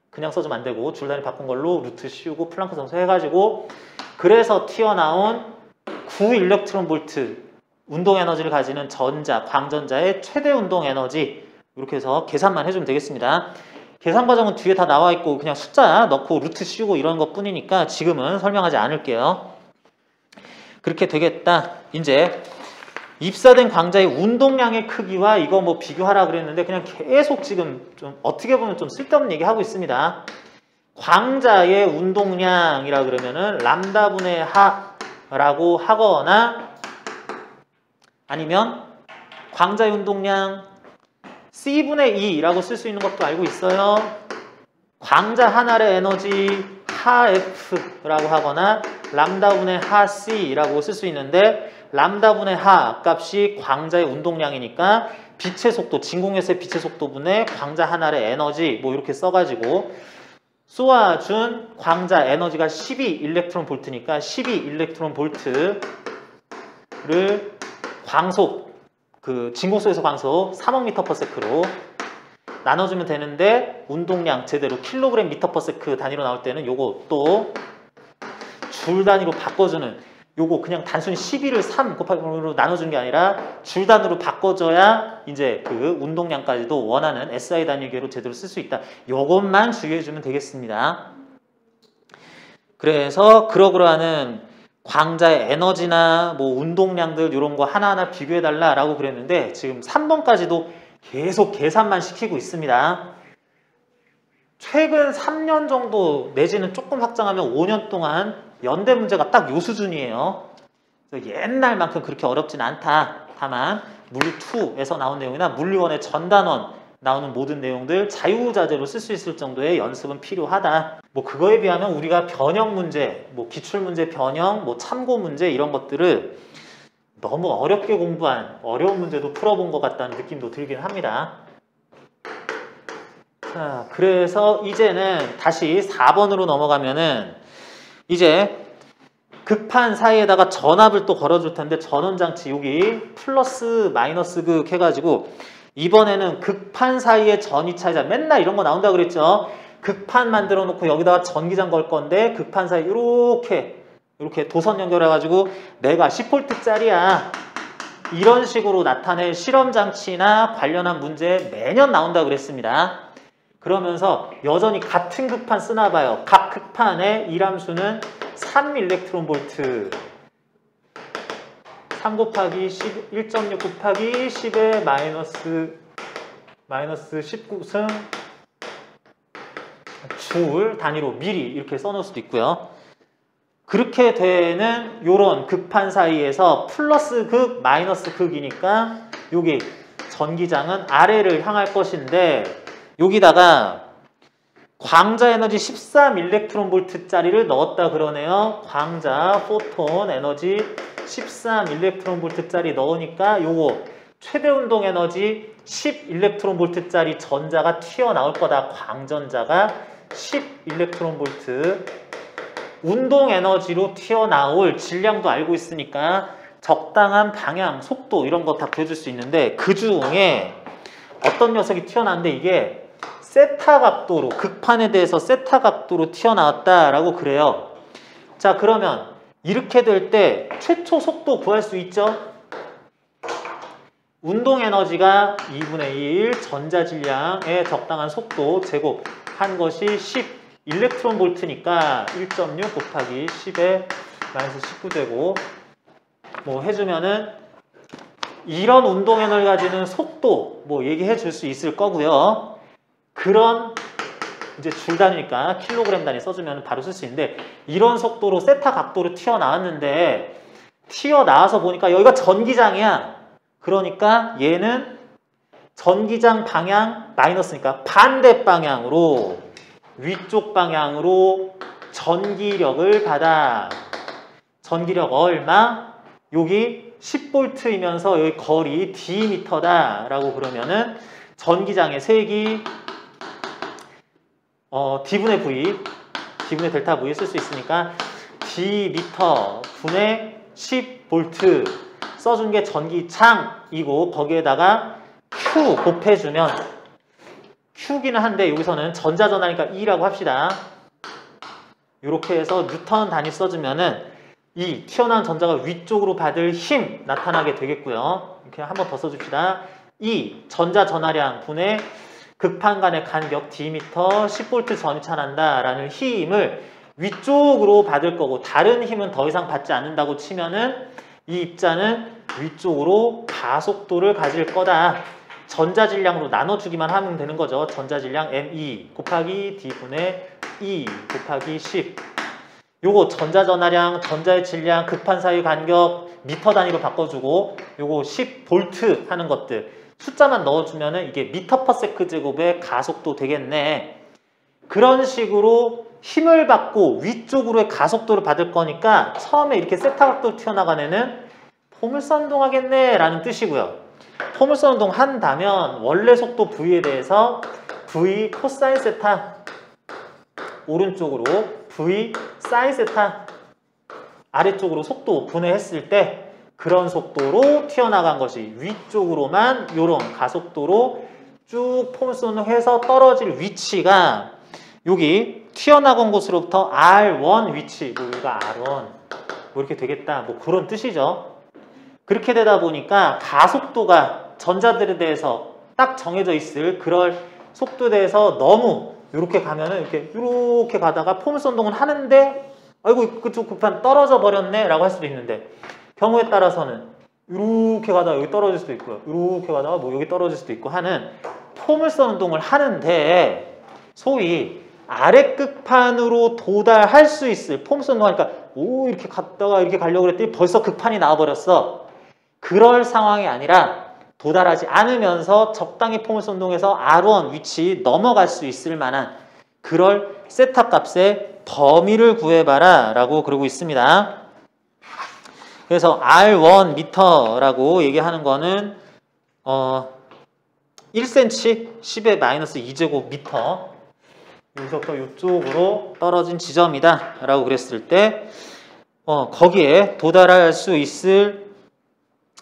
그냥 써주면 안 되고 줄 단위 바꾼 걸로 루트 씌우고 플랑크 상수 해가지고, 그래서 튀어나온 9 일렉트론 볼트 운동 에너지를 가지는 전자, 광전자의 최대 운동 에너지, 이렇게 해서 계산만 해주면 되겠습니다. 계산 과정은 뒤에 다 나와 있고 그냥 숫자 넣고 루트 씌우고 이런 것 뿐이니까 지금은 설명하지 않을게요. 그렇게 되겠다. 이제 입사된 광자의 운동량의 크기와 이거 뭐 비교하라 그랬는데 그냥 계속 지금 좀 어떻게 보면 좀 쓸데없는 얘기 하고 있습니다. 광자의 운동량이라 그러면은 람다분의 하라고 하거나 아니면 광자의 운동량 C분의 2라고 쓸 수 있는 것도 알고 있어요. 광자 하나의 에너지 하F라고 하거나 람다분의 하C라고 쓸 수 있는데, 람다분의 하 값이 광자의 운동량이니까 빛의 속도, 진공에서의 빛의 속도분의 광자 하나의 에너지 뭐 이렇게 써가지고 쏘아준 광자 에너지가 12 일렉트론 볼트니까 12 일렉트론 볼트를 광속, 그 진공속에서 광속 3억 미터 퍼 세크로 나눠주면 되는데 운동량 제대로 킬로그램 미터 퍼 세크 단위로 나올 때는 요거 또 줄 단위로 바꿔주는 요거 그냥 단순히 12를 3 곱하기로 나눠주는 게 아니라 줄 단위로 바꿔줘야 이제 그 운동량까지도 원하는 SI 단위계로 제대로 쓸 수 있다. 요것만 주의해주면 되겠습니다. 그래서 그러그러하는 광자의 에너지나 뭐 운동량들 이런 거 하나하나 비교해달라라고 그랬는데 지금 3번까지도 계속 계산만 시키고 있습니다. 최근 3년 정도 내지는 조금 확장하면 5년 동안 연대 문제가 딱 요 수준이에요. 옛날만큼 그렇게 어렵진 않다. 다만 물리2에서 나온 내용이나 물리1의 전단원 나오는 모든 내용들 자유자재로 쓸 수 있을 정도의 연습은 필요하다. 뭐 그거에 비하면 우리가 변형 문제, 뭐 기출문제 변형, 뭐 참고 문제 이런 것들을 너무 어렵게 공부한 어려운 문제도 풀어본 것 같다는 느낌도 들긴 합니다. 자, 그래서 이제는 다시 4번으로 넘어가면은 이제 극판 사이에다가 전압을 또 걸어줄 텐데 전원장치 여기 플러스 마이너스 극 해가지고 이번에는 극판 사이의 전위 차이자 맨날 이런 거 나온다 그랬죠. 극판 만들어 놓고 여기다가 전기장 걸 건데 극판 사이 이렇게 도선 연결해가지고 내가 10V짜리야 이런 식으로 나타낼 실험장치나 관련한 문제 매년 나온다 그랬습니다. 그러면서 여전히 같은 극판 쓰나 봐요. 각 극판의 일함수는 3 일렉트론 볼트 3 곱하기 1.6 곱하기 10의 마이너스 19승 줄 단위로 미리 이렇게 써놓을 수도 있고요. 그렇게 되는 요런 극판 사이에서 플러스 극, 마이너스 극이니까 여기 전기장은 아래를 향할 것인데 여기다가 광자 에너지 13 일렉트론 볼트짜리를 넣었다 그러네요. 광자 포톤 에너지 13 일렉트론 볼트짜리 넣으니까 요거 최대 운동 에너지 10 일렉트론 볼트짜리 전자가 튀어나올 거다. 광전자가 10 일렉트론 볼트 운동 에너지로 튀어나올 질량도 알고 있으니까 적당한 방향, 속도 이런 거 다 구해줄 수 있는데 그 중에 어떤 녀석이 튀어나왔는데 이게 세타 각도로 극판에 대해서 세타 각도로 튀어나왔다라고 그래요. 자, 그러면 이렇게 될 때 최초 속도 구할 수 있죠? 운동 에너지가 2분의 1 전자 질량의 적당한 속도 제곱한 것이 10 일렉트론 볼트니까 1.6 곱하기 10의 마이너스 19되고 뭐 해주면은 이런 운동 에너지를 가지는 속도 뭐 얘기해 줄 수 있을 거고요. 그런 이제 줄 단위니까 킬로그램 단위 써주면 바로 쓸 수 있는데 이런 속도로 세타 각도로 튀어나왔는데 튀어나와서 보니까 여기가 전기장이야. 그러니까 얘는 전기장 방향 마이너스니까 반대 방향으로 위쪽 방향으로 전기력을 받아. 전기력 얼마? 여기 10V이면서 여기 거리 D미터다 라고 그러면은 전기장의 색이 D분의 V, D분의 델타 V 쓸 수 있으니까 D미터 분의 10V 써준 게 전기장이고 거기에다가 Q 곱해주면 Q기는 한데 여기서는 전자전하니까 E라고 합시다. 이렇게 해서 뉴턴 단위 써주면은 이 튀어나온 전자가 위쪽으로 받을 힘 나타나게 되겠고요. 이렇게 한 번 더 써줍시다. E 전자 전하량 분의 극판 간의 간격 D미터 10V 전이차 난다라는 힘을 위쪽으로 받을 거고 다른 힘은 더 이상 받지 않는다고 치면은 이 입자는 위쪽으로 가속도를 가질 거다. 전자질량으로 나눠주기만 하면 되는 거죠. 전자질량 ME 곱하기 D분의 E 곱하기 10. 요거 전자전하량, 전자의 질량, 극판 사이 간격 미터 단위로 바꿔주고 요거 10V 하는 것들 숫자만 넣어주면은 이게 미터 퍼 세크 제곱의 가속도 되겠네. 그런 식으로 힘을 받고 위쪽으로의 가속도를 받을 거니까 처음에 이렇게 세타 각도로 튀어나간 애는 포물선 운동하겠네 라는 뜻이고요. 포물선 운동 한다면 원래 속도 V에 대해서 V 코사인 세타 오른쪽으로 V 사인 세타 아래쪽으로 속도 분해했을 때 그런 속도로 튀어나간 것이 위쪽으로만 이런 가속도로 쭉 포물선 운동해서 떨어질 위치가 여기 튀어나간 곳으로부터 R1 위치, 뭐 여기가 R1 뭐 이렇게 되겠다, 뭐 그런 뜻이죠. 그렇게 되다 보니까 가속도가 전자들에 대해서 딱 정해져 있을 그럴 속도에 대해서 너무 이렇게 가면은 이렇게 가다가 포물선 운동을 하는데 아이고 그쪽 급한 떨어져 버렸네 라고 할 수도 있는데 경우에 따라서는 이렇게 가다가 여기 떨어질 수도 있고요. 이렇게 가다가 뭐 여기 떨어질 수도 있고 하는 포물선 운동을 하는데 소위 아래 끝판으로 도달할 수 있을 포물선 운동하니까 오 이렇게 갔다가 이렇게 가려고 그랬더니 벌써 극판이 나와버렸어. 그럴 상황이 아니라 도달하지 않으면서 적당히 포물선 운동에서 R1 위치 넘어갈 수 있을 만한 그럴 세타 값의 범위를 구해봐라 라고 그러고 있습니다. 그래서 R1 미터라고 얘기하는 거는 1cm 10의 마이너스 2제곱 미터 여기서부터 이쪽으로 떨어진 지점이다 라고 그랬을 때 거기에 도달할 수 있을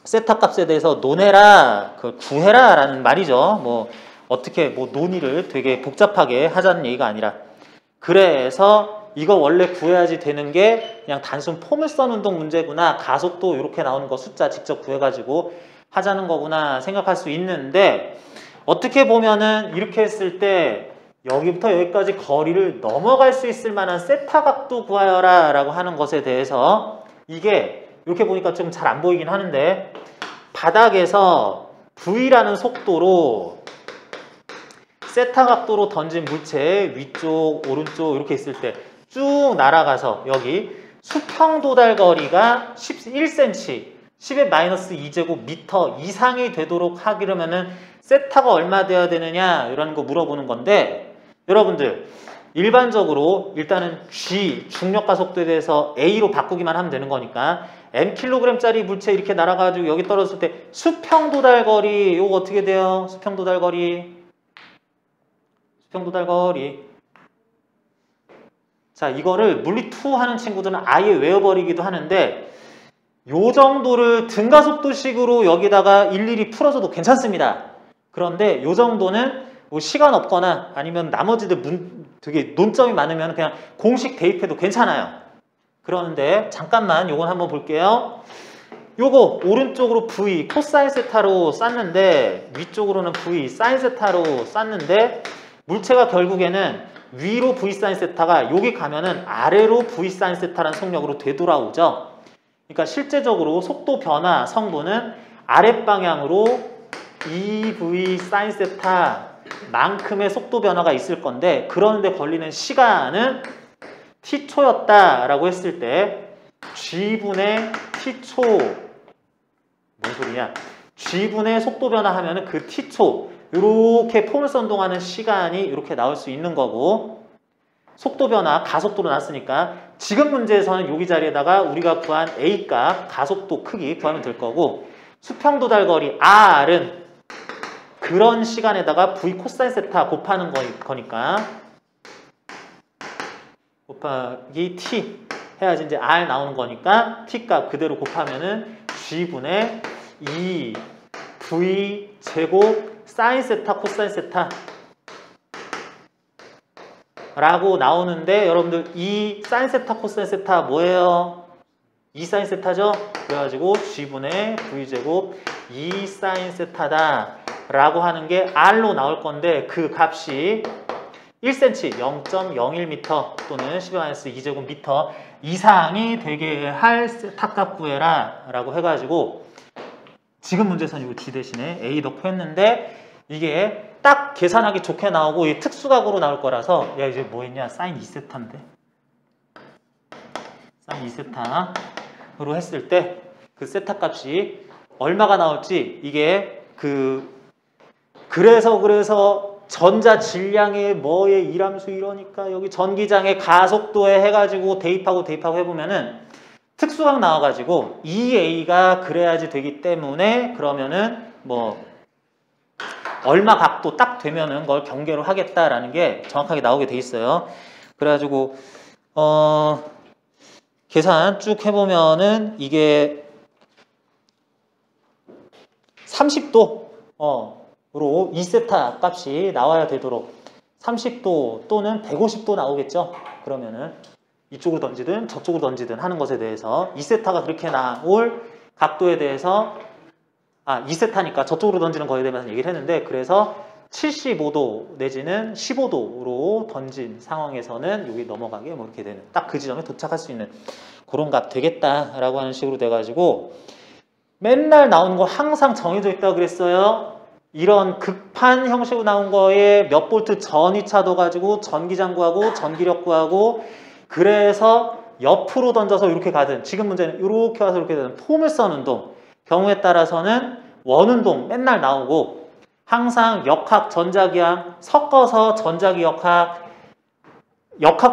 세타 값에 대해서 논해라, 구해라 라는 말이죠. 뭐 어떻게 뭐 논의를 되게 복잡하게 하자는 얘기가 아니라 그래서 이거 원래 구해야지 되는 게 그냥 단순 포물선 운동 문제구나, 가속도 이렇게 나오는 거 숫자 직접 구해가지고 하자는 거구나 생각할 수 있는데 어떻게 보면은 이렇게 했을 때 여기부터 여기까지 거리를 넘어갈 수 있을 만한 세타 각도 구하여라 라고 하는 것에 대해서 이게 이렇게 보니까 좀 잘 안 보이긴 하는데 바닥에서 V라는 속도로 세타 각도로 던진 물체 위쪽, 오른쪽 이렇게 있을 때 쭉 날아가서 여기 수평 도달 거리가 11cm, 10의 마이너스 2제곱 미터 이상이 되도록 하기로면은 세타가 얼마 돼야 되느냐 이런 거 물어보는 건데 여러분들 일반적으로 일단은 G, 중력가 속도에 대해서 A로 바꾸기만 하면 되는 거니까 mkg짜리 물체 이렇게 날아가지고 여기 떨어졌을 때 수평 도달 거리 이거 어떻게 돼요? 수평 도달 거리 자 이거를 물리2 하는 친구들은 아예 외워버리기도 하는데 요 정도를 등가속도식으로 여기다가 일일이 풀어줘도 괜찮습니다. 그런데 요 정도는 뭐 시간 없거나 아니면 나머지들 되게 논점이 많으면 그냥 공식 대입해도 괜찮아요. 그러는데 잠깐만 요건 한번 볼게요. 요거 오른쪽으로 V 코사인 세타로 쌌는데 위쪽으로는 V 사인 세타로 쌌는데 물체가 결국에는 위로 V 사인 세타가 여기 가면은 아래로 V 사인 세타라는 속력으로 되돌아오죠. 그러니까 실제적으로 속도 변화 성분은 아랫방향으로 EV 사인 세타만큼의 속도 변화가 있을 건데 그런데 걸리는 시간은 t초였다라고 했을 때 g분의 t초 뭔 소리냐? g분의 속도 변화하면은 그 t초 이렇게 포물선 운동하는 시간이 이렇게 나올 수 있는 거고 속도 변화 가속도로 났으니까 지금 문제에서는 여기 자리에다가 우리가 구한 A 값 가속도 크기 구하면 될 거고 수평 도달 거리 R은 그런 시간에다가 V 코사인 세타 곱하는 거니까 곱하기 T 해야지 이제 R 나오는 거니까 T 값 그대로 곱하면은 G분의 2 V 제곱 사인 세타 코사인 세타 라고 나오는데 여러분들 이 사인 세타 코사인 세타 뭐예요? 2 사인 세타죠? 그래가지고 G분의 V제곱 2 사인 세타다 라고 하는 게 R로 나올 건데 그 값이 1cm 0.01m 또는 10-2제곱미터 이상이 되게 할 세타 값 구해라 라고 해가지고 지금 문제에서는 이거 G 대신에 A 넣고 했는데 이게 딱 계산하기 좋게 나오고 이 특수각으로 나올 거라서 야 이제 뭐 했냐 사인 2세타인데 사인 2세타로 했을 때 그 세타 값이 얼마가 나올지 이게 그래서 전자 질량의 뭐의 이함수 이러니까 여기 전기장의 가속도에 해가지고 대입하고 해보면은 특수강 나와가지고 2A가 그래야지 되기 때문에 그러면은 뭐 얼마 각도 딱 되면은 그걸 경계로 하겠다라는 게 정확하게 나오게 돼 있어요. 그래가지고 계산 쭉 해보면은 이게 30도로 2세타 값이 나와야 되도록 30도 또는 150도 나오겠죠. 그러면은 이쪽으로 던지든 저쪽으로 던지든 하는 것에 대해서 2세타가 그렇게 나올 각도에 대해서 2세타니까 저쪽으로 던지는 거에 대해서 얘기를 했는데, 그래서 75도 내지는 15도로 던진 상황에서는 여기 넘어가게 뭐 이렇게 되는, 딱 그 지점에 도착할 수 있는 그런 값 되겠다라고 하는 식으로 돼가지고, 맨날 나오는 거 항상 정해져 있다고 그랬어요. 이런 극판 형식으로 나온 거에 몇 볼트 전위차도 가지고 전기장 구하고 전기력 구하고, 그래서 옆으로 던져서 이렇게 가든, 지금 문제는 이렇게 와서 이렇게 되든 폼을 운동 경우에 따라서는 원운동 맨날 나오고, 항상 역학, 전자기항 섞어서 전자기 역학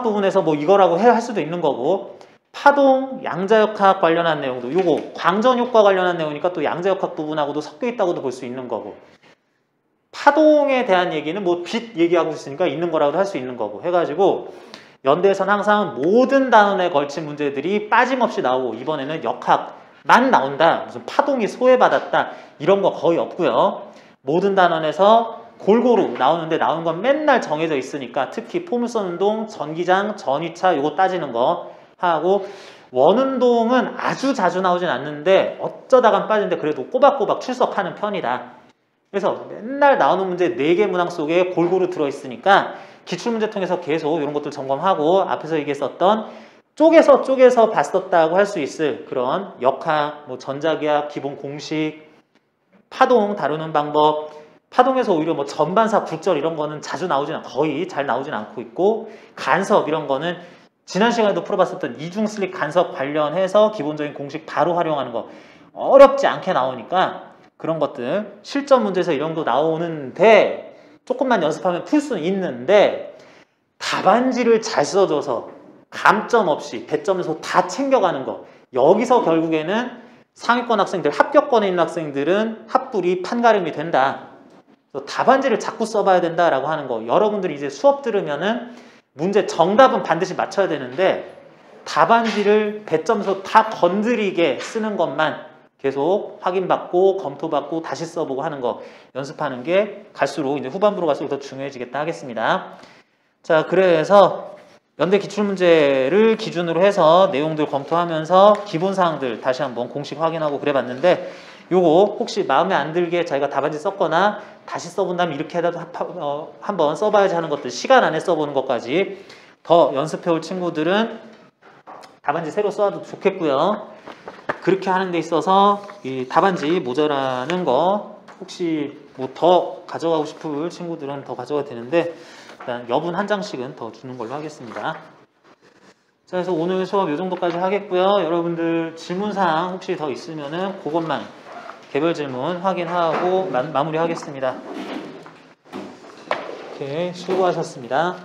부분에서 뭐 이거라고 할 수도 있는 거고, 파동, 양자역학 관련한 내용도 요거 광전효과 관련한 내용이니까 또 양자역학 부분하고도 섞여 있다고도 볼 수 있는 거고, 파동에 대한 얘기는 뭐 빛 얘기하고 있으니까 있는 거라고도 할 수 있는 거고 해가지고, 연대에서는 항상 모든 단원에 걸친 문제들이 빠짐없이 나오고, 이번에는 역학만 나온다, 무슨 파동이 소외받았다 이런 거 거의 없고요. 모든 단원에서 골고루 나오는데, 나오는 건 맨날 정해져 있으니까, 특히 포물선 운동, 전기장, 전위차 요거 따지는 거 하고, 원운동은 아주 자주 나오진 않는데 어쩌다간 빠지는데 그래도 꼬박꼬박 출석하는 편이다. 그래서 맨날 나오는 문제 4개 문항 속에 골고루 들어있으니까 기출문제 통해서 계속 이런 것들 점검하고, 앞에서 얘기했었던 쪼개서 봤었다고 할 수 있을 그런 역학, 뭐 전자기학 기본 공식, 파동 다루는 방법, 파동에서 오히려 뭐 전반사 굴절 이런 거는 자주 나오진 거의 잘 나오진 않고 있고, 간섭 이런 거는 지난 시간에도 풀어봤었던 이중 슬릭 간섭 관련해서 기본적인 공식 바로 활용하는 거 어렵지 않게 나오니까, 그런 것들 실전 문제에서 이런 거 나오는데 조금만 연습하면 풀 수는 있는데, 답안지를 잘 써줘서 감점 없이 배점에서 다 챙겨가는 거, 여기서 결국에는 상위권 학생들, 합격권에 있는 학생들은 합불이 판가름이 된다. 그래서 답안지를 자꾸 써봐야 된다라고 하는 거, 여러분들이 이제 수업 들으면은 문제 정답은 반드시 맞춰야 되는데 답안지를 배점에서 다 건드리게 쓰는 것만 계속 확인받고 검토받고 다시 써보고 하는 거 연습하는 게 갈수록 이제 후반부로 갈수록 더 중요해지겠다 하겠습니다. 자, 그래서 연대 기출문제를 기준으로 해서 내용들 검토하면서 기본사항들 다시 한번 공식 확인하고 그래 봤는데, 요거 혹시 마음에 안 들게 자기가 답안지 썼거나 다시 써본 다음에 이렇게 해도 한번 써봐야지 하는 것들, 시간 안에 써보는 것까지 더 연습해올 친구들은 답안지 새로 써도 좋겠고요. 그렇게 하는 데 있어서 이 답안지 모자라는 거 혹시 뭐 더 가져가고 싶을 친구들은 더 가져가도 되는데, 일단 여분 한 장씩은 더 주는 걸로 하겠습니다. 자, 그래서 오늘 수업 이 정도까지 하겠고요. 여러분들 질문사항 혹시 더 있으면은 그것만 개별 질문 확인하고 마무리하겠습니다. 오케이, 수고하셨습니다.